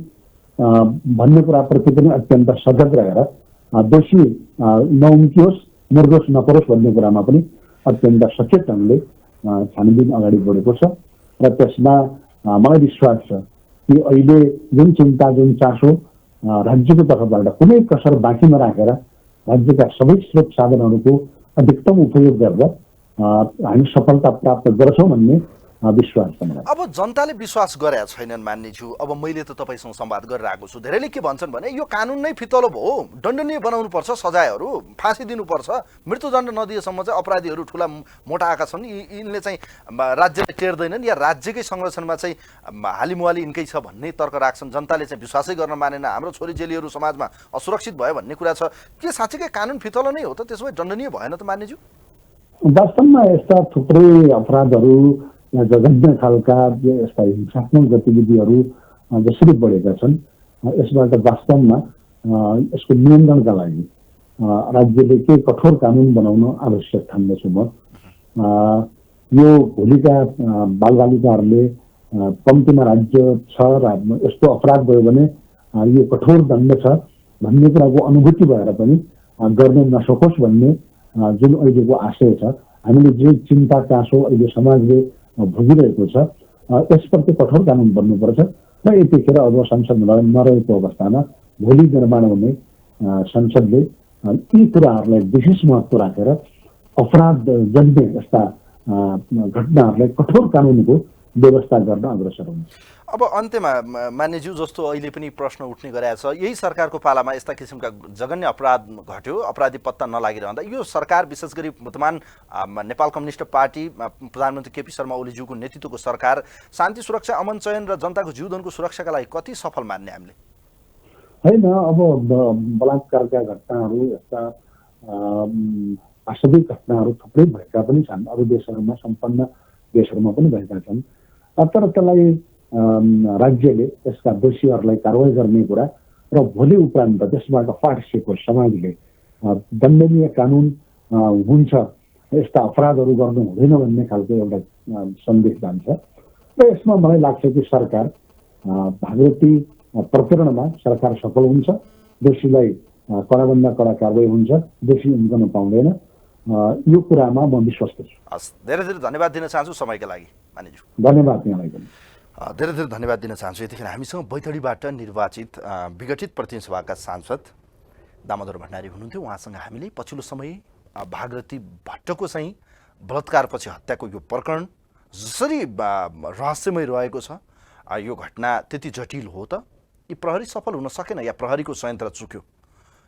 भन्ने कुराप्रति पनि अत्यन्त सजग रहेर दोषी नउम्कियोस्, निर्दोष नपरोस् भन्ने कुरामा पनि अत्यन्त सचेत ढङ्गले छानबिन अगाडि बढेको छ र त्यसमा मलाई विश्वास छ कि अहिले जुन चिन्ता जुन चासो राज्यको तर्फबाट कुनै कसर बाँकी नराखेर राज्यका सबै स्रोत साधनहरूको अधिकतम उपयोग गरेर हामी सफलता प्राप्त गर्छौँ भन्ने विश्वास छ मलाई। अब जनताले विश्वास गरेका छैनन् मान्नेज्यू। अब मैले त तपाईँसँग संवाद गरिरहेको छु, धेरैले के भन्छन् भने यो कानुन नै फितलो भयो, दण्डनीय बनाउनुपर्छ, सजायहरू फाँसी दिनुपर्छ, मृत्युदण्ड नदिएसम्म चाहिँ अपराधीहरू ठुला मोटा आएका छन्, यिनले चाहिँ राज्यलाई टेर्दैनन् या राज्यकै संरक्षणमा चाहिँ हालिमुहाली यिनकै छ भन्ने तर्क राख्छन्। जनताले चाहिँ विश्वासै गर्न मानेन, हाम्रो छोरी चेलीहरू समाजमा असुरक्षित भयो भन्ने कुरा छ। के साँच्चीकै कानुन फितलो नै हो त? त्यसो भए दण्डनीय भएन त मान्नेज्यू? वास्तवमा यस्ता थुप्रै अपराधहरू या जघन्य खालका यस्ता हिंसात्मक गतिविधिहरू जसरी बढेका छन्, यसबाट वास्तवमा यसको नियन्त्रणका लागि राज्यले के कठोर कानुन बनाउन आवश्यक ठान्दछु म। यो भोलिका बालबालिकाहरूले कम्तीमा राज्य छ र यस्तो अपराध भयो भने यो कठोर दण्ड छ भन्ने कुराको अनुभूति भएर पनि गर्न नसकोस् भन्ने जुन अहिलेको आशय छ, हामीले जे चिन्ता चासो अहिले समाजले भोगिरहेको छ, यसप्रति कठोर कानुन बन्नुपर्छ र यतिखेर अब संसद नरहेको अवस्थामा भोलि निर्माण हुने संसदले यी कुराहरूलाई विशेष महत्त्व राखेर अपराध जन्य यस्ता घटनाहरूलाई कठोर कानुनको व्यवस्था गर्न अग्रसर हुन्छ। अब अन्त्यमा मान्यज्यू, जस्तो अहिले पनि प्रश्न उठ्ने गरेको छ, यही सरकारको पालामा यस्ता किसिमका जघन्य अपराध घट्यो, अपराधी पत्ता नलागिरहँदा यो सरकार, विशेष गरी वर्तमान नेपाल कम्युनिस्ट पार्टी प्रधानमन्त्री केपी शर्मा ओलीज्यूको नेतृत्वको सरकार शान्ति सुरक्षा, अमन चयन र जनताको जीवनको सुरक्षाका लागि कति सफल मान्ने हामीले? होइन, अब बलात्कारका घटनाहरू, यस्ता वास्तविक घटनाहरू थुप्रै भएका पनि छन्, अरू देशहरूमा, सम्पन्न देशहरूमा पनि भएका छन्। तर त्यसलाई राज्यले यसका दोषीहरूलाई कारवाही गर्ने कुरा र भोलि उपरान्त त्यसबाट पाठ सिकोस् समाजले, दण्डनीय कानुन हुन्छ, यस्ता अपराधहरू गर्नु हुँदैन भन्ने खालको एउटा सन्देश जान्छ। र यसमा मलाई लाग्छ कि सरकार भागवती प्रकरणमा सरकार सफल हुन्छ, दोषीलाई कडाभन्दा कडा कारवाही हुन्छ, दोषी उम्कन पाउँदैन, यो कुरामा म विश्वस्त छु। हस्, धेरै धेरै धन्यवाद दिन चाहन्छु समयका लागि मानिज्यू। धन्यवाद यहाँलाई पनि। धेरै धेरै धन्यवाद दिन चाहन्छु। यतिखेर हामीसँग बैतडीबाट निर्वाचित विघटित प्रतिनिधि सभाका सांसद दामोदर भण्डारी हुनुहुन्थ्यो। उहाँसँग हामीले पछिल्लो समय भागरथी भट्टको चाहिँ बलात्कारपछि हत्याको यो प्रकरण जसरी रहस्यमय रहेको छ, यो घटना त्यति जटिल हो त? यी प्रहरी सफल हुन सकेन या प्रहरीको संयन्त्र चुक्यो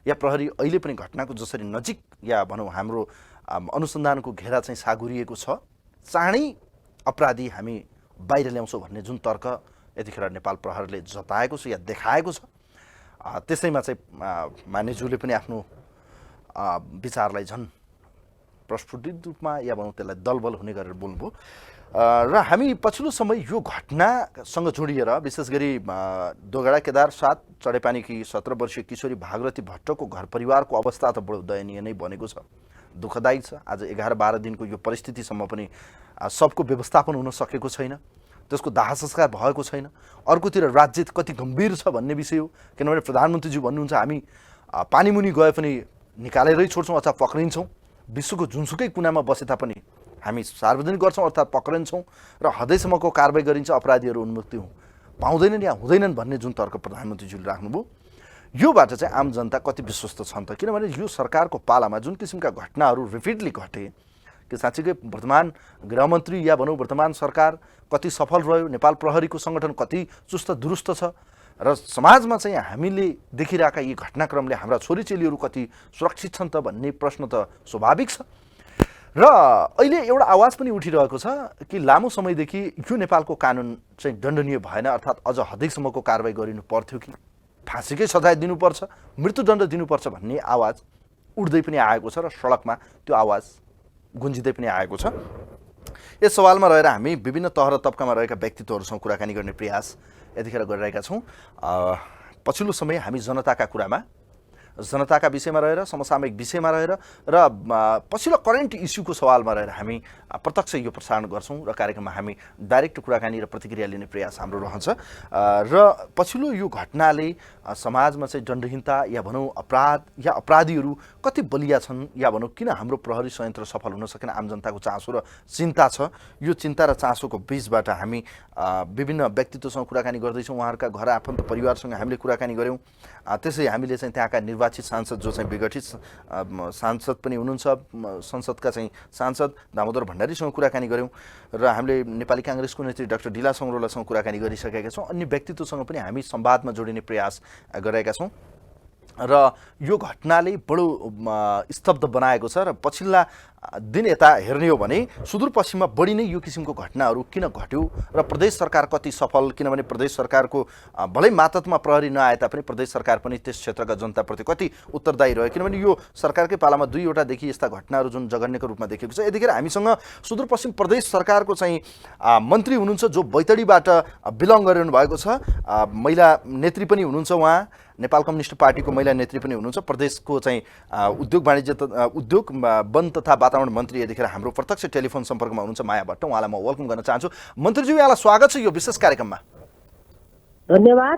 या प्रहरी अहिले पनि घटनाको जसरी नजिक या भनौँ हाम्रो अनुसन्धानको घेरा चाहिँ सागुरिएको छ, चाँडै अपराधी हामी बाहिर ल्याउँछौँ भन्ने जुन तर्क यतिखेर नेपाल प्रहरीले जताएको छ या देखाएको छ, त्यसैमा चाहिँ मान्यज्यूले पनि आफ्नो विचारलाई झन् प्रस्फुटित रूपमा या भनौँ त्यसलाई दलबल हुने गरेर बोल्नुभयो। र हामी पछिल्लो समय यो घटनासँग जोडिएर विशेष गरी दोगडा केदार 7 चढेपानीकी 17 वर्षीय किशोरी भागरथी भट्टको घर परिवारको अवस्था त बडो दयनीय नै बनेको छ, दुःखदायी छ। आज 11-12 दिनको यो परिस्थितिसम्म पनि सबको व्यवस्थापन हुन सकेको छैन, त्यसको दाह संस्कार भएको छैन। अर्कोतिर राज्य कति गम्भीर छ भन्ने विषय हो, किनभने प्रधानमन्त्रीज्यू भन्नुहुन्छ हामी पानीमुनि गए पनि निकालेरै छोड्छौँ अथवा पक्रिन्छौँ, विश्वको जुनसुकै कुनामा बसे तापनि हामी सार्वजनिक गर्छौँ अर्थात् पक्रिन्छौँ र हदैसम्मको कारबाही गरिन्छ, अपराधीहरू उन्मुक्ति पाउँदैनन् या हुँदैनन् भन्ने जुन तर्क प्रधानमन्त्रीज्यूले राख्नुभयो, योबाट चाहिँ आम जनता कति विश्वस्त छन् त? किनभने यो सरकारको पालामा जुन किसिमका घटनाहरू रिपिटली घटे, कि साँच्चीकै वर्तमान गृहमन्त्री या भनौँ वर्तमान सरकार कति सफल रह्यो, नेपाल प्रहरीको सङ्गठन कति चुस्त दुरुस्त छ र समाजमा चाहिँ हामीले देखिरहेका यी घटनाक्रमले हाम्रा छोरीचेलीहरू कति सुरक्षित छन् त भन्ने प्रश्न त स्वाभाविक छ। र अहिले एउटा आवाज पनि उठिरहेको छ कि लामो समयदेखि यो नेपालको कानुन चाहिँ दण्डनीय भएन, अर्थात् अझ हदैसम्मको कारबाही गरिनु पर्थ्यो कि फाँसीकै सजाय दिनुपर्छ, मृत्युदण्ड दिनुपर्छ भन्ने आवाज उठ्दै पनि आएको छ र सडकमा त्यो आवाज गुन्जिँदै पनि आएको छ। यस सवालमा रहेर हामी विभिन्न तह र तबकामा रहेका व्यक्तित्वहरूसँग कुराकानी गर्ने प्रयास यतिखेर गरिरहेका छौँ। पछिल्लो समय हामी जनताका कुरामा, जनताका विषयमा रहेर, समसामयिक विषयमा रहेर र पछिल्लो करेन्ट इस्युको सवालमा रहेर हामी प्रत्यक्ष यो प्रसारण गर्छौँ र कार्यक्रममा हामी डाइरेक्ट कुराकानी र प्रतिक्रिया लिने प्रयास हाम्रो रहन्छ। र पछिल्लो यो घटनाले समाजमा चाहिँ दण्डहीनता या भनौँ अपराध या अपराधीहरू कति बलिया छन् या भनौँ किन हाम्रो प्रहरी संयन्त्र सफल हुन सकेन, आम जनताको चासो र चिन्ता छ। यो चिन्ता र चासोको बिचबाट हामी विभिन्न व्यक्तित्वसँग कुराकानी गर्दैछौँ, उहाँहरूका घर आफन्त परिवारसँग हामीले कुराकानी गऱ्यौँ, त्यसै हामीले चाहिँ त्यहाँका निर्वाचित सांसद जो चाहिँ विघटित सांसद पनि हुनुहुन्छ, संसदका चाहिँ सांसद दामोदर भण्डारीसँग कुराकानी गऱ्यौँ र हामीले नेपाली काङ्ग्रेसको नेत्री डाक्टर डिला सङ्ग्रौलासँग कुराकानी गरिसकेका छौँ। अन्य व्यक्तित्वसँग पनि हामी संवादमा जोडिने प्रयास गरेका छौँ र यो घटनाले बडो स्तब्ध बनाएको छ र पछिल्ला दिन यता हेर्ने हो भने सुदूरपश्चिममा बढी नै यो किसिमको घटनाहरू किन घट्यो र प्रदेश सरकार कति सफल, किनभने प्रदेश सरकारको भलै मातहतमा प्रहरी नआए तापनि प्रदेश सरकार पनि त्यस क्षेत्रका जनताप्रति कति उत्तरदायी रह्यो, किनभने यो सरकारकै पालामा 2वटादेखि यस्ता घटनाहरू जुन जघन्यको रूपमा देखिएको छ। यतिखेर हामीसँग सुदूरपश्चिम प्रदेश सरकारको चाहिँ मन्त्री हुनुहुन्छ जो बैतडीबाट बिलङ गरिरहनु भएको छ, महिला नेत्री पनि हुनुहुन्छ, उहाँ नेपाल कम्युनिस्ट पार्टीको महिला नेत्री पनि हुनुहुन्छ, प्रदेशको चाहिँ उद्योग वन तथा वातावरण मन्त्री यतिखेर हाम्रो प्रत्यक्ष टेलिफोन सम्पर्कमा हुनुहुन्छ माया भट्ट। उहाँलाई म वेलकम गर्न चाहन्छु। मन्त्रीज्यू, यहाँलाई स्वागत छ यो विशेष कार्यक्रममा। धन्यवाद।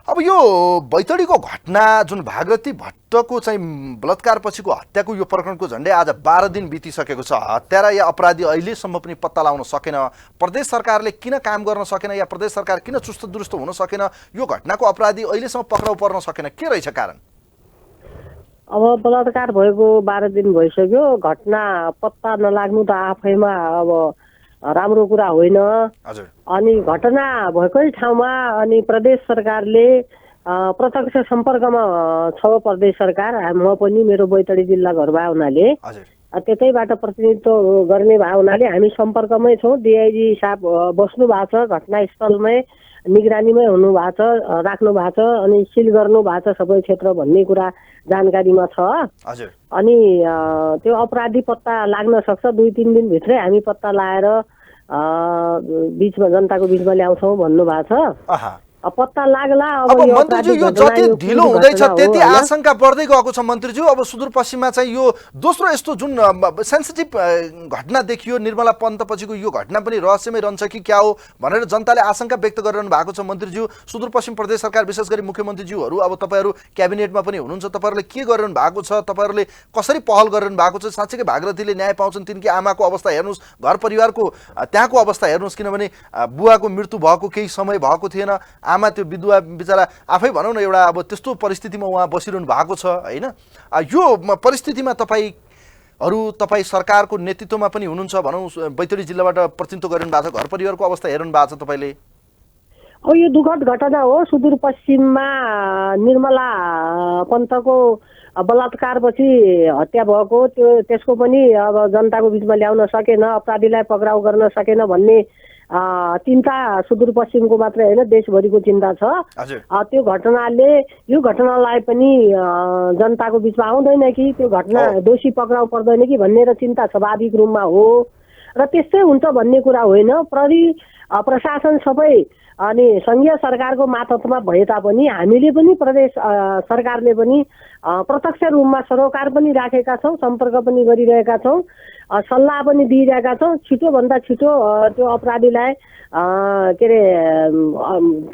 अब यो बैतडीको घटना जुन भागरथी भट्टको चाहिँ बलात्कार पछिको हत्याको यो प्रकरणको झन्डै आज 12 दिन बितिसकेको छ। हत्यारा या अपराधी अहिलेसम्म पनि पत्ता लगाउन सकेन। प्रदेश सरकारले किन काम गर्न सकेन या प्रदेश सरकार किन चुस्त दुरुस्त हुन सकेन? यो घटनाको अपराधी अहिलेसम्म पक्राउ पर्न सकेन, के रहेछ कारण? अब बलात्कार भएको 12 दिन भइसक्यो। घटना पत्ता नलाग्नु त आफैमा अब राम्रो कुरा होइन। हजुर। अनि घटना भएकै ठाउँमा अनि प्रदेश सरकारले प्रत्यक्ष सम्पर्कमा छ। प्रदेश सरकार म पनि मेरो बैतडी जिल्ला घर भए हुनाले त्यतैबाट प्रतिनिधित्व गर्ने भए हुनाले हामी सम्पर्कमै छौँ। डिआइजी साहब बस्नु भएको छ, घटनास्थलमै निगरानीमै हुनु भएको छ, राख्नु भएको छ अनि सिल गर्नु भएको छ सबै क्षेत्र भन्ने कुरा जानकारीमा छ। अनि त्यो अपराधी पत्ता लाग्न सक्छ, 2-3 दिनभित्रै हामी पत्ता लगाएर बिचमा जनताको बिचमा ल्याउँछौँ भन्नु भएको छ। पत्ता लाग्ला। अब मन्त्रीज्यू, यो जति ढिलो हुँदैछ त्यति आशंका बढ्दै गएको छ मन्त्रीज्यू। अब सुदूरपश्चिममा चाहिँ यो दोस्रो यस्तो जुन सेन्सिटिभ घटना देखियो, निर्मला पन्तपछिको यो घटना पनि रहस्यमै रहन्छ कि क्या हो भनेर जनताले आशंका व्यक्त गरिरहनु भएको छ। मन्त्रीज्यू, सुदूरपश्चिम प्रदेश सरकार विशेष गरी मुख्यमन्त्रीज्यूहरू, अब तपाईँहरू क्याबिनेटमा पनि हुनुहुन्छ, तपाईँहरूले के गरिरहनु भएको छ? तपाईँहरूले कसरी पहल गरिरहनु भएको छ? साँच्चीकै भागरथीले न्याय पाउँछन्? तिनकी आमाको अवस्था हेर्नुहोस्, घर परिवारको त्यहाँको अवस्था हेर्नुहोस्, किनभने बुवाको मृत्यु भएको केही समय भएको थिएन, आमा त्यो विधवा बिचरा आफै भनौँ न एउटा अब त्यस्तो परिस्थितिमा उहाँ बसिरहनु भएको छ होइन। यो परिस्थितिमा तपाईँ सरकारको नेतृत्वमा पनि हुनुहुन्छ भनौँ, बैतडी जिल्लाबाट प्रतिनिधित्व गरिरहनु भएको छ, घर परिवारको अवस्था हेर्नु भएको छ तपाईँले? अब यो दुःखद घटना हो। सुदूरपश्चिममा निर्मला पन्तको बलात्कारपछि हत्या भएको, त्यसको पनि अब जनताको बिचमा ल्याउन सकेन, अपराधीलाई पक्राउ गर्न सकेन भन्ने चिन्ता सुदूरपश्चिमको मात्रै होइन देशभरिको चिन्ता छ। त्यो घटनाले यो घटनालाई पनि जनताको बिचमा आउँदैन कि त्यो घटना दोषी पक्राउ पर्दैन कि भन्ने चिन्ता स्वाभाविक रूपमा हो र त्यस्तै हुन्छ भन्ने कुरा होइन। प्रशासन सबै अनि सङ्घीय सरकारको मातहतमा भए तापनि हामीले पनि प्रदेश सरकारले पनि प्रत्यक्ष रूपमा सरोकार पनि राखेका छौँ, सम्पर्क पनि गरिरहेका छौँ, सल्लाह पनि दिइरहेका छौँ। छिटोभन्दा छिटो त्यो अपराधीलाई के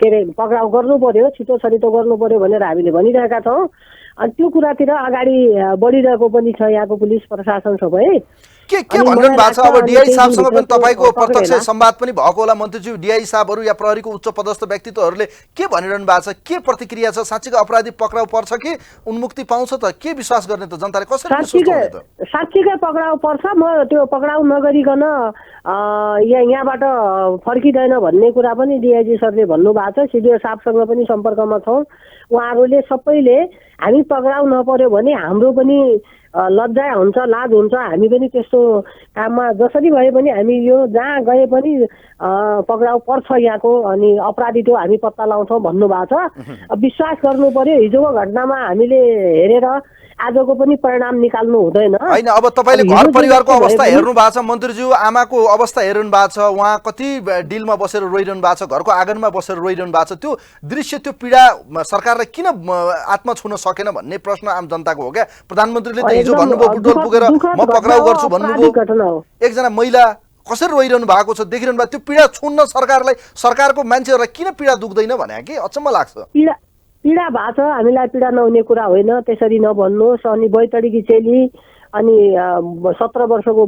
अरे पक्राउ गर्नु पर्यो, छिटो छरिटो गर्नु पर्यो भनेर हामीले भनिरहेका छौँ। अनि त्यो कुरातिर अगाडि बढिरहेको पनि छ यहाँको पुलिस प्रशासन सबै। के भनिरहनु भएको छ? अब डिआई साहबसँग पनि तपाईँको प्रत्यक्ष संवाद पनि भएको होला मन्त्रीज्यू। डिआई साहबहरू या प्रहरीको उच्च पदस्थ व्यक्तित्वहरूले के भनिरहनु भएको छ? के प्रतिक्रिया छ? साँच्चीको अपराधी पक्राउ पर्छ कि उन्मुक्ति पाउँछ त? के विश्वास गर्ने त जनताले? कसरी विश्वास गर्ने त? साँच्चीकै पक्राउ पर्छ। म त्यो पक्राउ नगरिकन यहाँबाट फर्किँदैन भन्ने कुरा पनि डिआइजी सरले भन्नुभएको छ। सिडिओ साहबसँग पनि सम्पर्कमा छौँ। उहाँहरूले सबैले हामी पक्राउ नपर्यो भने हाम्रो पनि लज्जा हुन्छ, लाज हुन्छ, हामी पनि त्यस्तो काममा जसरी भए पनि हामी यो जहाँ गए पनि पक्राउ पर्छ यहाँको अनि अपराधी त्यो हामी पत्ता लगाउँछौँ भन्नुभएको छ। विश्वास गर्नु पर्यो। हिजोको घटनामा हामीले हेरेर आजको पनि परिणाम निकाल्नु हुँदैन होइन। अब तपाईँले घर परिवारको अवस्था हेर्नु भएको छ मन्त्रीज्यू, आमाको अवस्था हेर्नु भएको छ, उहाँ कति डिलमा बसेर रोइरहनु भएको छ, घरको आँगनमा बसेर रोइरहनु भएको छ। त्यो दृश्य, त्यो पीडा सरकारलाई किन आत्मा छुन सकेन भन्ने प्रश्न आम जनताको हो क्या। प्रधानमन्त्रीले त हिजो भन्नुभयो बुटोल पुगेर म पक्राउ गर्छु भन्नुभयो। एकजना महिला कसरी रोइरहनु भएको छ देखिरहनु भएको, त्यो पीडा छुन्न सरकारको मान्छेहरूलाई किन पीडा दुख्दैन भने कि अचम्म लाग्छ। पीडा भएको छ, हामीलाई पीडा नहुने कुरा होइन, त्यसरी नभन्नुहोस्। अनि बैतडीकी चेली अनि 17 वर्षको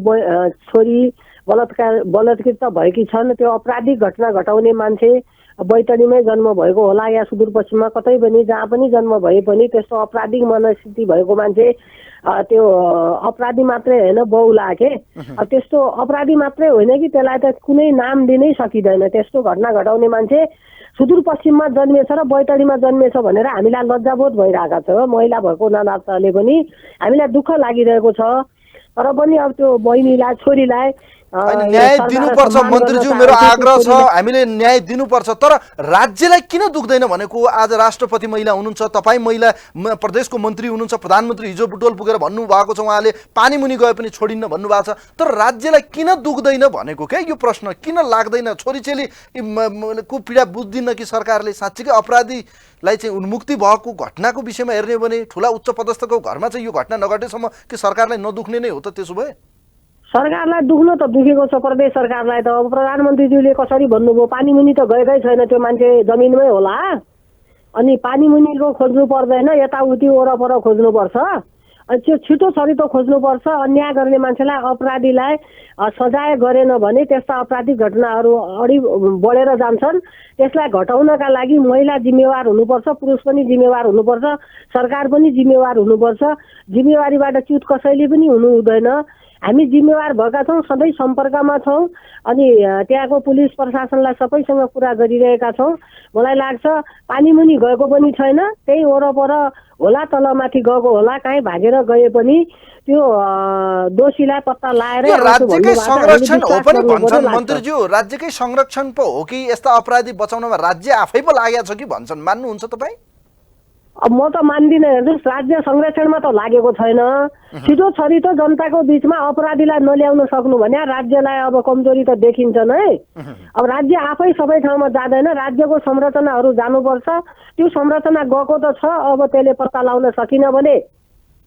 छोरी बलात्कृत भएकी छन्। त्यो अपराधिक घटना घटाउने मान्छे बैतडीमै जन्म भएको होला या सुदूरपश्चिममा कतै पनि जहाँ पनि जन्म भए पनि त्यस्तो अपराधिक मनस्थिति भएको मान्छे त्यो अपराधी मात्रै होइन बहुला के त्यस्तो अपराधी मात्रै होइन कि त्यसलाई त कुनै नाम दिनै सकिँदैन। त्यस्तो घटना घटाउने मान्छे सुदूरपश्चिममा जन्मेछ र बैतडीमा जन्मेछ भनेर हामीलाई लज्जाबोध भइरहेको छ। महिला भएको नाताले पनि हामीलाई दुःख लागिरहेको छ। तर पनि अब त्यो बहिनीलाई छोरीलाई न्याय दिनुपर्छ मन्त्रीज्यू, मेरो आग्रह छ हामीले न्याय दिनुपर्छ। तर राज्यलाई किन दुख्दैन भनेको आज राष्ट्रपति महिला हुनुहुन्छ, तपाईँ महिला प्रदेशको मन्त्री हुनुहुन्छ, प्रधानमन्त्री हिजो बुटोल पुगेर भन्नुभएको छ उहाँले पानी मुनि गए पनि छोडिन्न भन्नुभएको छ। तर राज्यलाई किन दुख्दैन भनेको क्या यो प्रश्न किन लाग्दैन? छोरीचेली को पीडा बुझ्दिन कि सरकारले? साँच्चीकै अपराधीलाई चाहिँ उन्मुक्ति भएको घटनाको विषयमा हेर्ने हो भने ठुला उच्च पदस्थको घरमा चाहिँ यो घटना नघटेसम्म कि सरकारलाई नदुख्ने नै हो त? त्यसो भए सरकारलाई दुख्न त दुखेको छ प्रदेश सरकारलाई त। अब प्रधानमन्त्रीज्यूले कसरी भन्नुभयो पानी मुनि त गएकै छैन, त्यो मान्छे जमिनमै होला। अनि पानी मुनिको खोज्नु पर्दैन, यताउति वरपर खोज्नुपर्छ। अनि त्यो छिटो छरितो खोज्नुपर्छ। अन्याय गर्ने मान्छेलाई अपराधीलाई सजाय गरेन भने त्यस्ता अपराधिक घटनाहरू अढी बढेर जान्छन्। त्यसलाई घटाउनका लागि महिला जिम्मेवार हुनुपर्छ, पुरुष पनि जिम्मेवार हुनुपर्छ, सरकार पनि जिम्मेवार हुनुपर्छ। जिम्मेवारीबाट च्युत कसैले पनि हुनु हुँदैन। हामी जिम्मेवार भएका छौँ, सधैँ सम्पर्कमा छौँ। अनि त्यहाँको पुलिस प्रशासनलाई सबैसँग कुरा गरिरहेका छौँ। मलाई लाग्छ पानीमुनि गएको पनि छैन, त्यही वरपर होला, तलमाथि गएको होला, कहीँ भागेर गए पनि त्यो दोषीलाई पत्ता लाएर राज्यकै संरक्षण हो पनि भन्छन् मन्त्रीज्यू। राज्यकै संरक्षण पो हो कि यस्ता अपराधी बचाउनमा राज्य आफै पो लागेको छ कि भन्छन्, मान्नुहुन्छ तपाईँ? अब म त मान्दिनँ। हेर्नुहोस्, राज्य संरक्षणमा त लागेको छैन। छिटो छरितो जनताको बिचमा अपराधीलाई नल्याउन सक्नु भने राज्यलाई अब कमजोरी त देखिन्छ नै। अब राज्य आफै सबै ठाउँमा जाँदैन, राज्यको संरचनाहरू जानुपर्छ। त्यो संरचना गएको त छ, अब त्यसले पत्ता लगाउन सकिन भने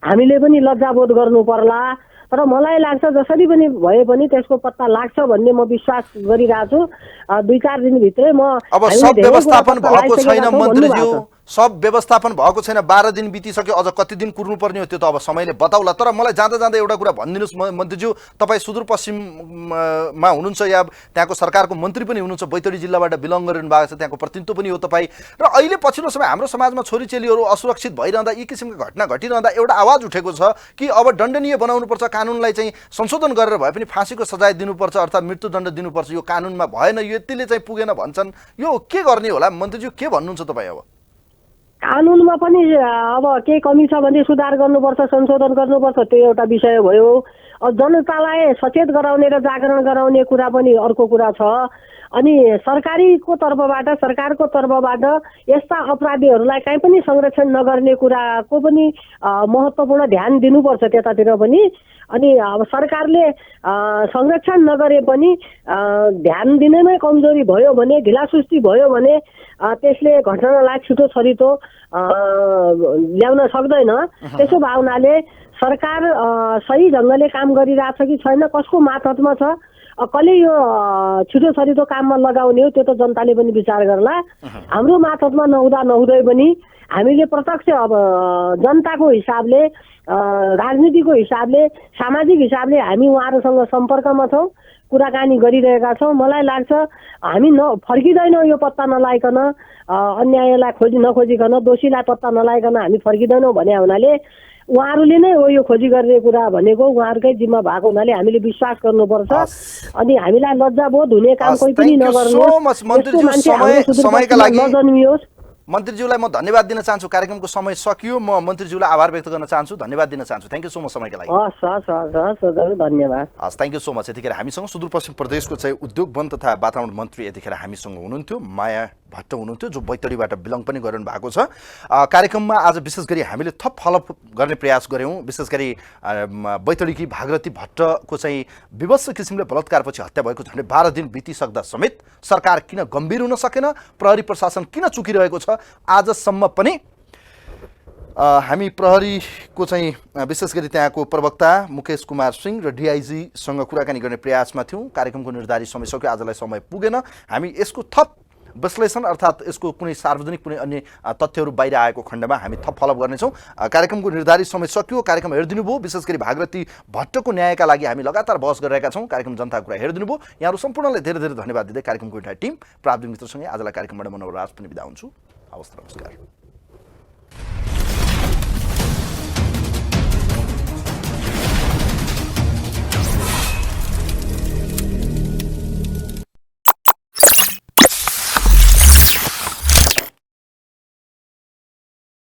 हामीले पनि लज्जाबोध गर्नु पर्ला। तर मलाई लाग्छ जसरी पनि भए पनि त्यसको पत्ता लाग्छ भन्ने म विश्वास गरिरहेको छु। 2-4 दिनभित्रै म अब सब व्यवस्थापन भएको छैन मन्त्रीज्यू, सब व्यवस्थापन भएको छैन। 12 दिन बितिसक्यो, अझ कति दिन कुर्नु पर्ने हो त्यो त अब समयले बताउला। तर मलाई जाँदा जाँदा एउटा कुरा भनिदिनुहोस् मन्त्रीज्यू, तपाईँ सुदूरपश्चिममा हुनुहुन्छ या त्यहाँको सरकारको मन्त्री पनि हुनुहुन्छ, बैतडी जिल्लाबाट बिलङ गरिरहनु भएको छ, त्यहाँको प्रतिनिधित्व पनि हो तपाईँ। र अहिले पछिल्लो समय हाम्रो समाजमा छोरीचेलीहरू असुरक्षित भइरहँदा, यी किसिमका घटना घटिरहँदा एउटा आवाज उठेको छ कि अब दण्डनीय बनाउनुपर्छ, कानुनलाई चाहिँ संशोधन गरेर भए पनि फाँसीको सजाय दिनुपर्छ, अर्थात् मृत्युदण्ड दिनुपर्छ। यो कानुनमा भएन, यो यतिले चाहिँ पुगेन भन्छन्। यो के गर्ने होला मन्त्रीज्यू, के भन्नुहुन्छ तपाईँ? अब कानुनमा पनि अब केही कमी छ भने सुधार गर्नुपर्छ, संशोधन गर्नुपर्छ, त्यो एउटा विषय भयो। जनतालाई सचेत गराउने र जागरण गराउने कुरा पनि अर्को कुरा छ। अनि सरकारको तर्फबाट यस्ता अपराधीहरूलाई कहीँ पनि संरक्षण नगर्ने कुराको पनि महत्त्वपूर्ण ध्यान दिनुपर्छ त्यतातिर पनि। अनि अब सरकारले संरक्षण नगरे पनि ध्यान दिनैमै कमजोरी भयो भने, ढिलासुस्ती भयो भने त्यसले घटनालाई छिटो छरितो ल्याउन सक्दैन। त्यसो भावनाले सरकार सही ढङ्गले काम गरिरहेछ कि छैन, कसको मातहतमा छ, कसले यो छिटो छरितो काममा लगाउने हो, त्यो त जनताले पनि विचार गर्ला। हाम्रो मातहतमा नहुँदै पनि हामीले प्रत्यक्ष अब जनताको हिसाबले, राजनीतिको हिसाबले, सामाजिक हिसाबले हामी उहाँहरूसँग सम्पर्कमा छौँ, कुराकानी गरिरहेका छौँ। मलाई लाग्छ हामी फर्किँदैनौँ यो पत्ता नलाइकन, अन्यायलाई नखोजिकन, दोषीलाई पत्ता नलाइकन हामी फर्किँदैनौँ भने हुनाले उहाँहरूले नै हो यो खोजी गर्ने कुरा भनेको, उहाँहरूकै जिम्मा भएको हुनाले हामीले विश्वास गर्नुपर्छ। अनि हामीलाई लज्जाबोध हुने काम कोही पनि नगर्नुहोस्, नजन्मियोस्। मन्त्रीज्यूलाई म धन्यवाद दिन चाहन्छु। कार्यक्रमको समय सकियो, म मन्त्रीज्यूलाई आभार व्यक्त गर्न चाहन्छु, धन्यवाद दिन चाहन्छु। थ्याङ्क यू सो मच समयका लागि। हस्, धन्यवाद। हस्, थ्याङ्क यू सो मच। यतिखेर हामीसँग सुदूरपश्चिम प्रदेशको चाहिँ उद्योग वन तथा वातावरण मन्त्री यतिखेर हामीसँग हुनुहुन्थ्यो, माया भट्ट हुनुहुन्थ्यो, जो बैतडीबाट बिलङ पनि गरिरहनु भएको छ। कार्यक्रममा आज विशेष गरी हामीले थप फलोअप गर्ने प्रयास गऱ्यौँ। विशेष गरी बैतडीकी भागरथी भट्टको चाहिँ विवश किसिमले बलात्कारपछि हत्या भएको झन्डै 12 दिन बितिसक्दा समेत सरकार किन गम्भीर हुन सकेन, प्रहरी प्रशासन किन चुकिरहेको छ, आजसम्म पनि हामी प्रहरीको चाहिँ विशेष गरी त्यहाँको प्रवक्ता मुकेश कुमार सिंह र डिआइजीसँग कुराकानी गर्ने प्रयासमा थियौँ। कार्यक्रमको निर्धारित समय सक्यो, आजलाई समय पुगेन। हामी यसको थप विश्लेषण अर्थात् यसको कुनै सार्वजनिक कुनै अन्य तथ्यहरू बाहिर आएको खण्डमा हामी थप फलोअप गर्नेछौँ। कार्यक्रमको निर्धारित समय सकियो, कार्यक्रम हेरिदिनु भयो। विशेष गरी भागरथी भट्टको न्यायका लागि हामी लगातार बहस गरिरहेका छौँ। कार्यक्रम जनताको कुरा हेरिदिनु भयो। यहाँहरू सम्पूर्णलाई धेरै धेरै धन्यवाद दिँदै कार्यक्रमको एउटा टिम प्राविधिक मित्रसँगै आजलाई कार्यक्रमबाट मनोहर राज पनि बिदा हुन्छु। हवस्, नमस्कार।